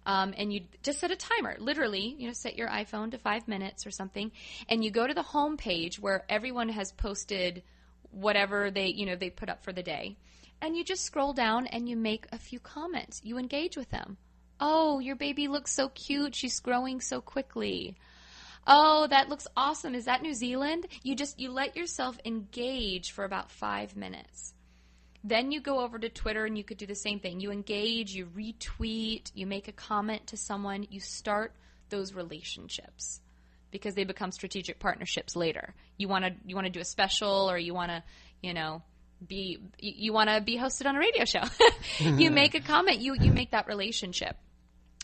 S3: and you just set a timer. Literally, set your iPhone to 5 minutes or something, and you go to the home page where everyone has posted whatever they put up for the day, and you just scroll down and you make a few comments. You engage with them. Oh, your baby looks so cute. She's growing so quickly. Oh, that looks awesome. Is that New Zealand? You let yourself engage for about 5 minutes. Then you go over to Twitter and you could do the same thing. You engage, you retweet, you make a comment to someone, you start those relationships because they become strategic partnerships later. You want to do a special, or you want to, be hosted on a radio show. You make a comment, you make that relationship.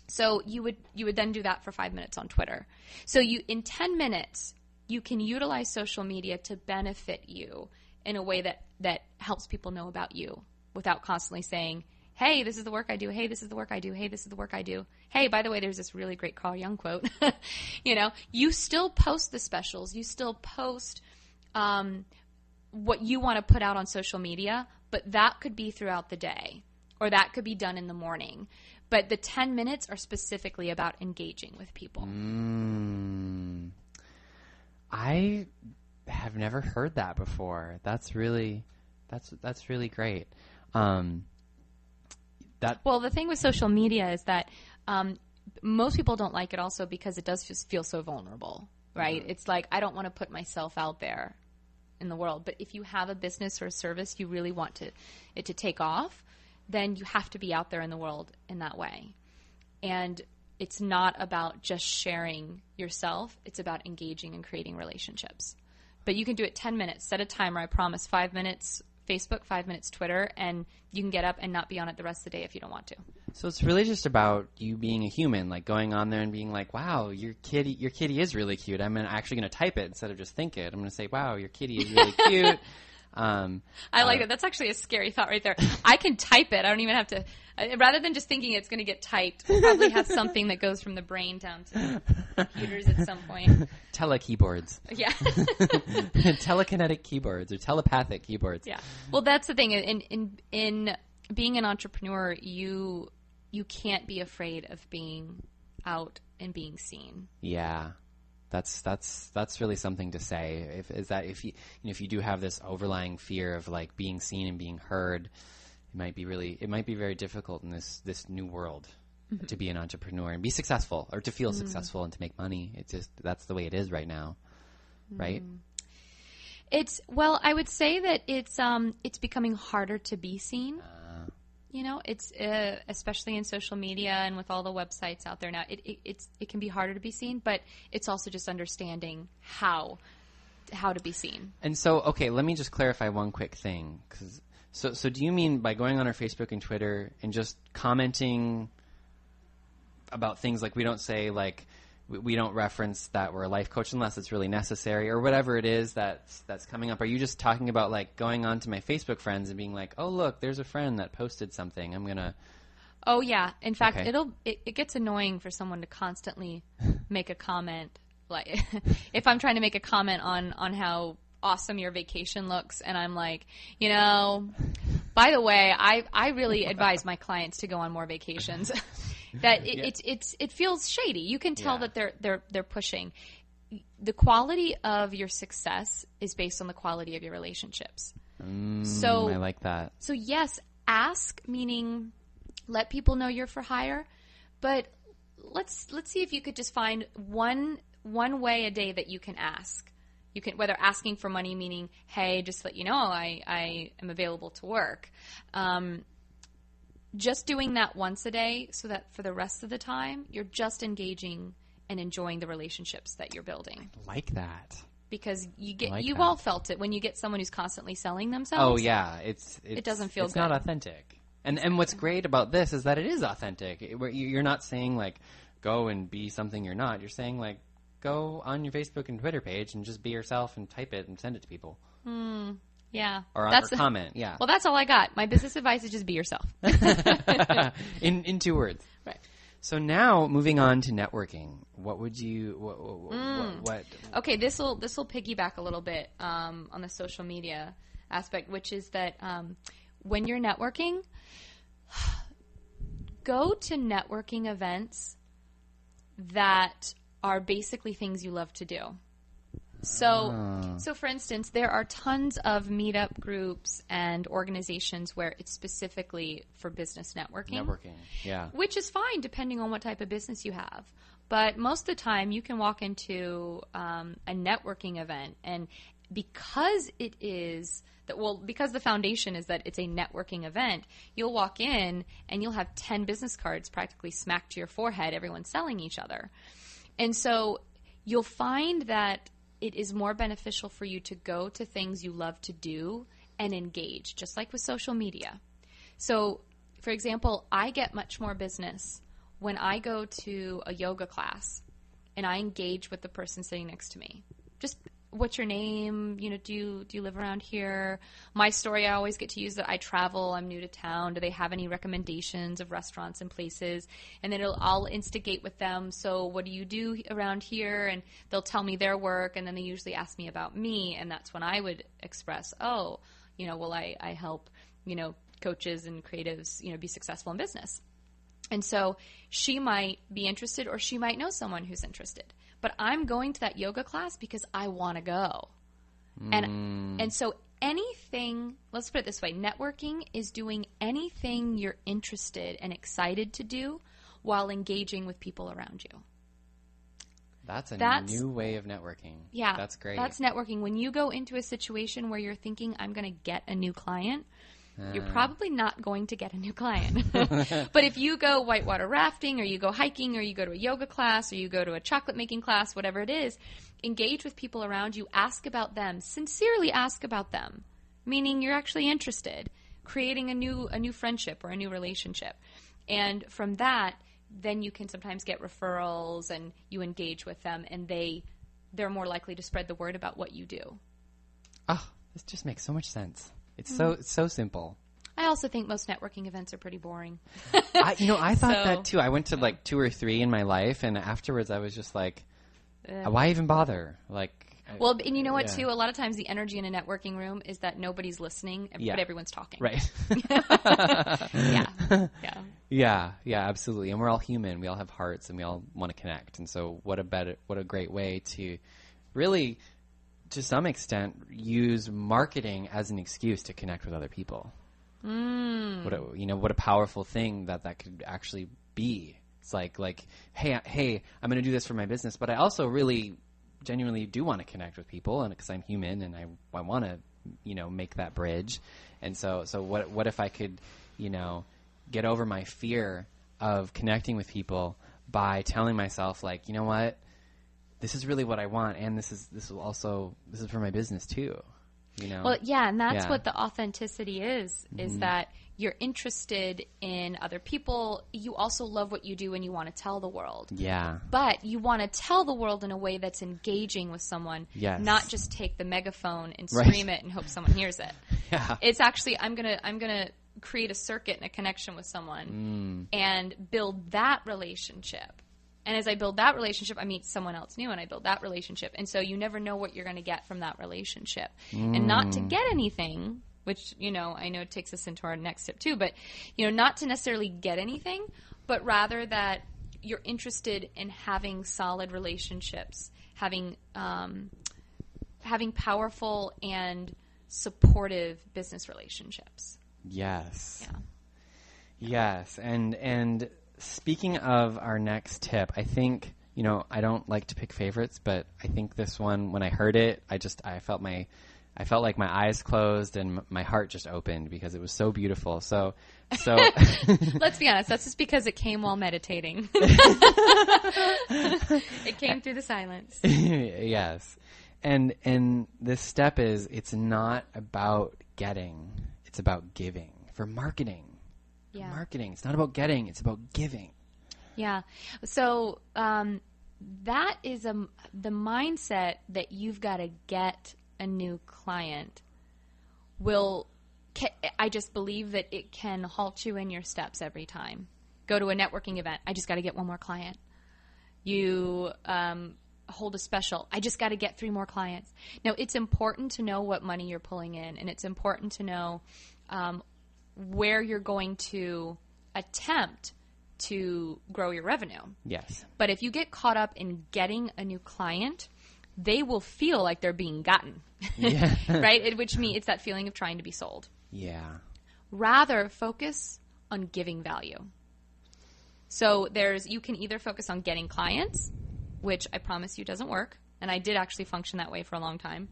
S3: So you would then do that for 5 minutes on Twitter. So in 10 minutes, you can utilize social media to benefit you in a way that helps people know about you without constantly saying, hey, this is the work I do. Hey, this is the work I do. Hey, this is the work I do. Hey, by the way, there's this really great Carl Jung quote. You still post the specials. You still post what you want to put out on social media, but that could be throughout the day, or that could be done in the morning. But the 10 minutes are specifically about engaging with people.
S2: I have never heard that before. That's really great.
S3: Well, the thing with social media is that most people don't like it also because it does just feel so vulnerable, right? Mm-hmm. It's like, I don't want to put myself out there in the world. But if you have a business or a service you really want it to take off, then you have to be out there in the world in that way. And it's not about just sharing yourself. It's about engaging and creating relationships. But you can do it 10 minutes. Set a timer, I promise. 5 minutes Facebook, 5 minutes Twitter, and you can get up and not be on it the rest of the day if you don't want to.
S2: So it's really just about you being a human, like going on there and being like, wow, your kitty is really cute. I'm actually going to type it instead of just think it. I'm going to say, wow, your kitty is really cute.
S3: I like that. That's actually a scary thought right there. I can type it. I don't even have to. Rather than just thinking it's going to get typed, we'll probably have something that goes from the brain down to the computers at some point.
S2: Telekeyboards.
S3: Yeah.
S2: Telekinetic keyboards or telepathic keyboards.
S3: Yeah. Well, that's the thing. In being an entrepreneur, you can't be afraid of being out and being seen.
S2: Yeah. That's really something to say. If you do have this overlying fear of like being seen and being heard, it might be very difficult in this new world mm-hmm. to be an entrepreneur and be successful, or to feel mm-hmm. successful and to make money. It's just that's the way it is right now, right?
S3: I would say that it's becoming harder to be seen. It's especially in social media and with all the websites out there now, it can be harder to be seen, but it's also just understanding how to be seen.
S2: And so, okay, let me just clarify one quick thing. So do you mean by going on our Facebook and Twitter and just commenting about things like we don't say like we don't reference that we're a life coach unless it's really necessary or whatever it is that's coming up? Are you just talking about like going on to my Facebook friends and being like, oh, look, there's a friend that posted something. I'm going to...
S3: Oh, yeah. In fact, it gets annoying for someone to constantly make a comment. Like if I'm trying to make a comment on how awesome your vacation looks and I'm like, by the way, I really advise my clients to go on more vacations. That it feels shady. You can tell that they're pushing. The quality of your success is based on the quality of your relationships. So
S2: I like that.
S3: So yes, ask, meaning let people know you're for hire, but let's see if you could just find one way a day that you can ask. You can, whether asking for money, meaning, hey, just let you know I am available to work. Just doing that once a day so that for the rest of the time, you're just engaging and enjoying the relationships that you're building.
S2: I like that.
S3: Because you've all felt it when you get someone who's constantly selling themselves.
S2: Oh, yeah. It
S3: doesn't feel good.
S2: It's not authentic. And what's great about this is that it is authentic. You're not saying, like, go and be something you're not. You're saying, like, go on your Facebook and Twitter page and just be yourself and type it and send it to people.
S3: Yeah.
S2: Or comment, yeah.
S3: Well, that's all I got. My business advice is just be yourself.
S2: in 2 words.
S3: Right.
S2: So now, moving on to networking, what would you, what?
S3: Okay, this will piggyback a little bit on the social media aspect, which is that when you're networking, go to networking events that are basically things you love to do. So for instance, there are tons of meetup groups and organizations where it's specifically for business networking.
S2: Yeah.
S3: Which is fine depending on what type of business you have. But most of the time you can walk into a networking event, and because because the foundation is that it's a networking event, you'll walk in and you'll have 10 business cards practically smacked to your forehead, everyone selling each other. And so you'll find that it is more beneficial for you to go to things you love to do and engage, just like with social media. So, for example, I get much more business when I go to a yoga class and I engage with the person sitting next to me. Just, what's your name? Do you live around here? My story, I always get to use that I travel, I'm new to town. Do they have any recommendations of restaurants and places? And then I'll instigate with them. So what do you do around here? And they'll tell me their work, and then they usually ask me about me. And that's when I would express, I help, coaches and creatives, be successful in business. And so she might be interested, or she might know someone who's interested. But I'm going to that yoga class because I want to go. And so anything, let's put it this way, networking is doing anything you're interested and excited to do while engaging with people around you.
S2: That's new way of networking.
S3: Yeah.
S2: That's great.
S3: That's networking. When you go into a situation where you're thinking, I'm going to get a new client, you're probably not going to get a new client. But if you go whitewater rafting, or you go hiking, or you go to a yoga class, or you go to a chocolate making class, whatever it is, engage with people around you, ask about them, sincerely ask about them, meaning you're actually interested, creating a new friendship or a new relationship. And from that, then you can sometimes get referrals, and you engage with them, and they're more likely to spread the word about what you do.
S2: Oh, this just makes so much sense. It's so simple.
S3: I also think most networking events are pretty boring.
S2: I thought that too. I went to like 2 or 3 in my life, and afterwards I was just like, why even bother?
S3: Well, and you know what, too? A lot of times the energy in a networking room is that nobody's listening, but everyone's talking.
S2: Right.
S3: Yeah,
S2: absolutely. And we're all human. We all have hearts, and we all want to connect. And so what a great way to really, to some extent, use marketing as an excuse to connect with other people. What a powerful thing that could actually be. It's like, hey, I'm going to do this for my business, but I also really genuinely do want to connect with people, and because I'm human and I want to, make that bridge. And so what if I could, get over my fear of connecting with people by telling myself, like, you know what, this is really what I want, and this is for my business too.
S3: Well, yeah, and that's what the authenticity is that you're interested in other people. You also love what you do, and you want to tell the world. Yeah. But you want to tell the world in a way that's engaging with someone, not just take the megaphone and scream it and hope someone hears it. Yeah. It's actually, I'm gonna create a circuit and a connection with someone and build that relationship. And as I build that relationship, I meet someone else new, and I build that relationship. And so you never know what you're going to get from that relationship. And not to get anything, which, I know it takes us into our next step too, but, not to necessarily get anything, but rather that you're interested in having solid relationships, having powerful and supportive business relationships.
S2: Yes. Yeah. Yes. And speaking of our next tip, I think, I don't like to pick favorites, but I think this one, when I heard it, I felt like my eyes closed and my heart just opened because it was so beautiful. So
S3: let's be honest, that's just because it came while meditating. It came through the silence.
S2: Yes. And this step is, it's not about getting, it's about giving. For marketing. Yeah. Marketing. It's not about getting, it's about giving.
S3: Yeah. So that is the mindset that you've got to get a new client I just believe that it can halt you in your steps every time. Go to a networking event. I just got to get one more client. You hold a special. I just got to get 3 more clients. Now, it's important to know what money you're pulling in, and it's important to know where you're going to attempt to grow your revenue.
S2: Yes.
S3: But if you get caught up in getting a new client, they will feel like they're being gotten,
S2: Yeah.
S3: right? Which means it's that feeling of trying to be sold.
S2: Yeah.
S3: Rather, focus on giving value. So you can either focus on getting clients, which I promise you doesn't work, and I did actually function that way for a long time,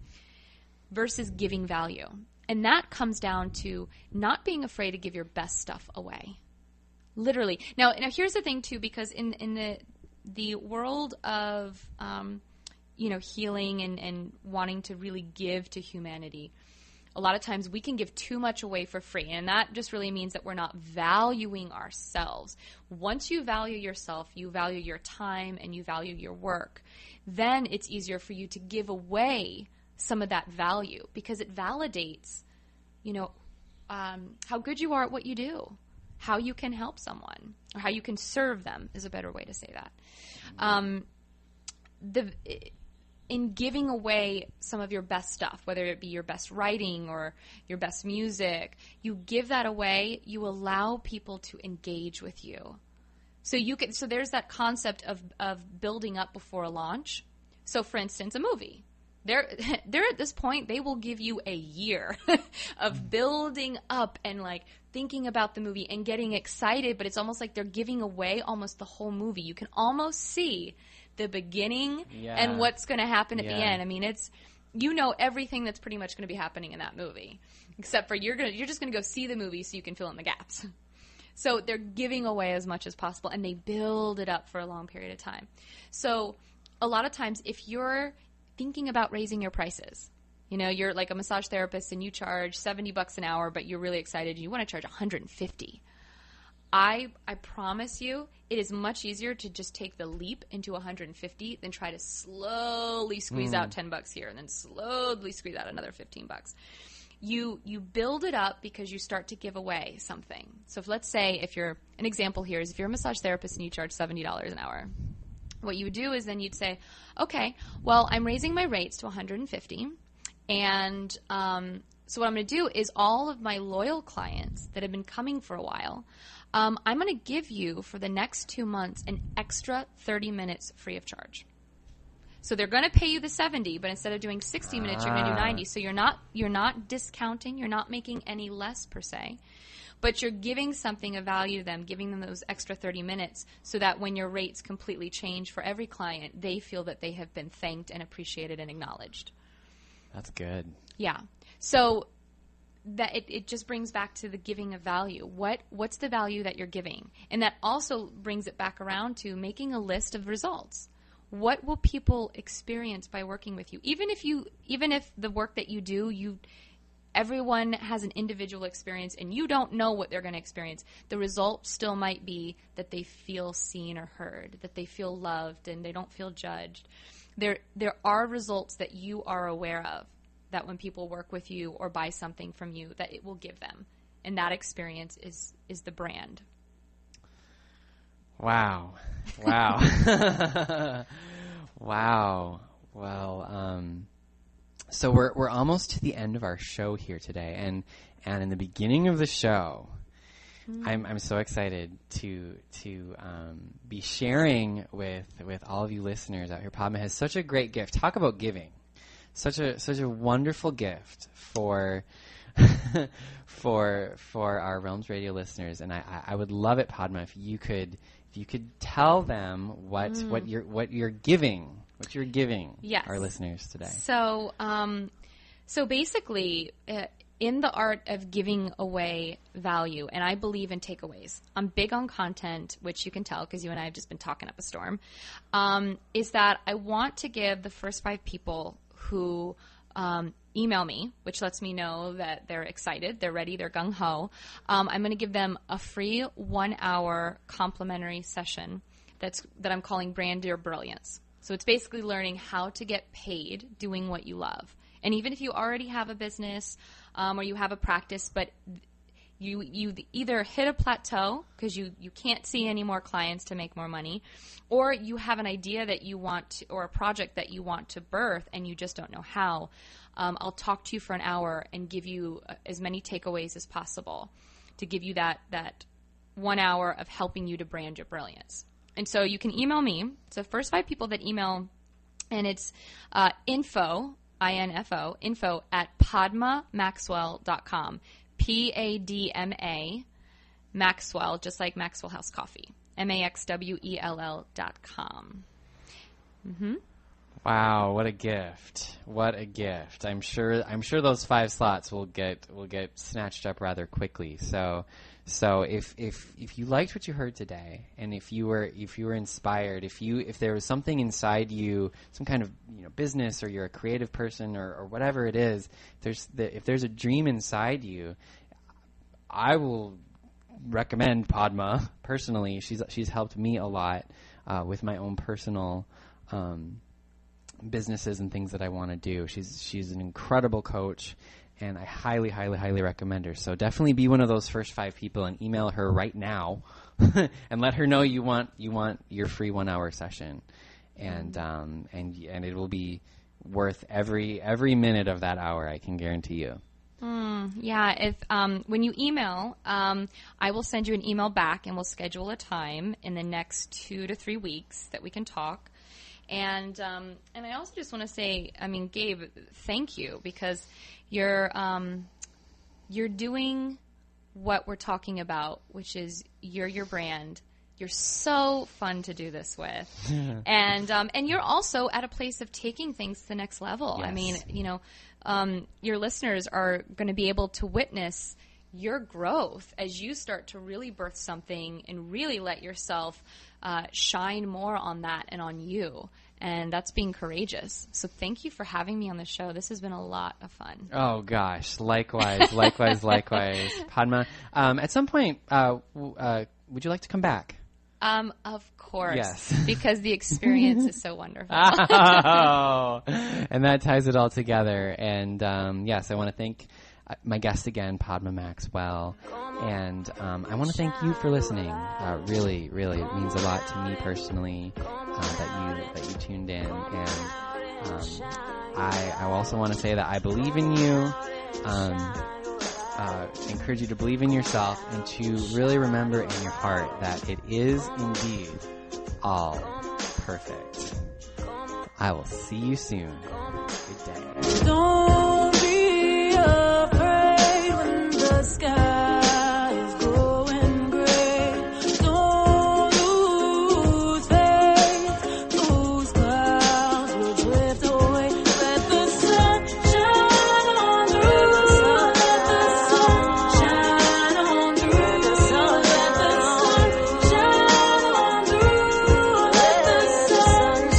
S3: versus giving value. And that comes down to not being afraid to give your best stuff away. Literally. Now here's the thing too, because in the world of healing and wanting to really give to humanity, a lot of times we can give too much away for free, and that just really means that we're not valuing ourselves. Once you value yourself, you value your time, and you value your work, then it's easier for you to give away some of that value, because it validates, how good you are at what you do, how you can help someone, or how you can serve them is a better way to say that. In giving away some of your best stuff, whether it be your best writing or your best music, you give that away, you allow people to engage with you. So there's that concept of building up before a launch. So for instance, a movie. They're at this point, they will give you a year of building up and like thinking about the movie and getting excited, but it's almost like they're giving away almost the whole movie. You can almost see the beginning and what's going to happen at the end. I mean, it's, everything that's pretty much going to be happening in that movie, except for you're just going to go see the movie so you can fill in the gaps. So they're giving away as much as possible, and they build it up for a long period of time. So a lot of times, if you're thinking about raising your prices, you're like a massage therapist and you charge $70 an hour, but you're really excited and you want to charge $150. I promise you, it is much easier to just take the leap into $150 than try to slowly squeeze out $10 here and then slowly squeeze out another $15. You build it up because you start to give away something. So let's say an example here is if you're a massage therapist and you charge $70 an hour, what you would do is then you'd say, okay, well, I'm raising my rates to $150, and so what I'm going to do is all of my loyal clients that have been coming for a while, I'm going to give you for the next 2 months an extra 30 minutes free of charge. So they're going to pay you the 70, but instead of doing 60 minutes, you're going to do 90. So you're not discounting, you're not making any less per se, but you're giving something of value to them, giving them those extra 30 minutes so that when your rates completely change for every client, they feel that they have been thanked and appreciated and acknowledged.
S2: That's good.
S3: Yeah. So that it just brings back to the giving of value. What's the value that you're giving? And that also brings it back around to making a list of results. What will people experience by working with you? Even if the work that you do, everyone has an individual experience and you don't know what they're going to experience, the result still might be that they feel seen or heard, that they feel loved and they don't feel judged. There are results that you are aware of, that when people work with you or buy something from you, that it will give them. And that experience is the brand.
S2: Wow. Wow. Well, so we're almost to the end of our show here today, and in the beginning of the show, I'm so excited to be sharing with all of you listeners out here. Padma has such a great gift. Talk about giving. Such a wonderful gift for our Realms Radio listeners, and I would love it, Padma, if you could tell them what you're giving
S3: Yes.
S2: our listeners today.
S3: So basically, in the art of giving away value, and I believe in takeaways. I'm big on content, which you can tell because you and I have just been talking up a storm. Is that I want to give the first 5 people who email me, which lets me know that they're excited, they're ready, they're gung-ho. I'm going to give them a free 1-hour complimentary session that I'm calling Brand Your Brilliance. So it's basically learning how to get paid doing what you love. And even if you already have a business or you have a practice, but you either hit a plateau because you can't see any more clients to make more money, or you have an idea that you want to, or a project that you want to birth and you just don't know how, I'll talk to you for an hour and give you as many takeaways as possible to give you that 1 hour of helping you to brand your brilliance. And so you can email me. So first 5 people that email And it's info, I-N-F-O, info at padmamaxwell.com. P-A-D-M-A, Maxwell, just like Maxwell House Coffee. MAXWELL.com. Mm-hmm.
S2: Wow, what a gift. What a gift. I'm sure those 5 slots will get snatched up rather quickly. So if you liked what you heard today, and if you were inspired, if there was something inside you, some kind of business, or you're a creative person, or whatever it is, if there's a dream inside you, I will recommend Padma personally. She's helped me a lot with my own personal businesses and things that I want to do. She's an incredible coach, and I highly, highly, highly recommend her. So definitely be one of those first 5 people and email her right now and let her know you want your free 1-hour session, and it will be worth every minute of that hour. I can guarantee you.
S3: Yeah, if when you email, I will send you an email back, and we'll schedule a time in the next 2 to 3 weeks that we can talk. And I also just want to say, Gabe, thank you, because you're doing what we're talking about, which is you're your brand. You're so fun to do this with, and you're also at a place of taking things to the next level. Yes. Your listeners are going to be able to witness your growth as you start to really birth something and really let yourself shine more on that and on you. And that's being courageous. So thank you for having me on the show. This has been a lot of fun.
S2: Oh, gosh. Likewise, likewise. Padma, at some point, would you like to come back?
S3: Of course.
S2: Yes.
S3: Because the experience is so wonderful.
S2: Oh, and that ties it all together. And yes, I want to thank my guest again, Padma Maxwell. And I want to thank you for listening. Really, really, it means a lot to me personally that you tuned in. And I also want to say that I believe in you. Encourage you to believe in yourself and to really remember in your heart that it is indeed all perfect. I will see you soon. Good day.
S4: Don't be afraid when the sky is going gray. Don't lose faith. Those clouds will drift away. Let the sun shine on through. Let the sun shine on through. Let the sun shine on through. Let the sun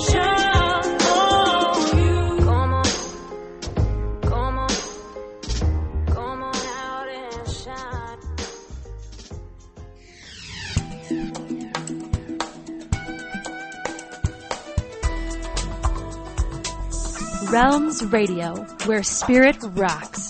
S4: shine on you. Come on out and shine.
S1: Realms Radio, where spirit rocks.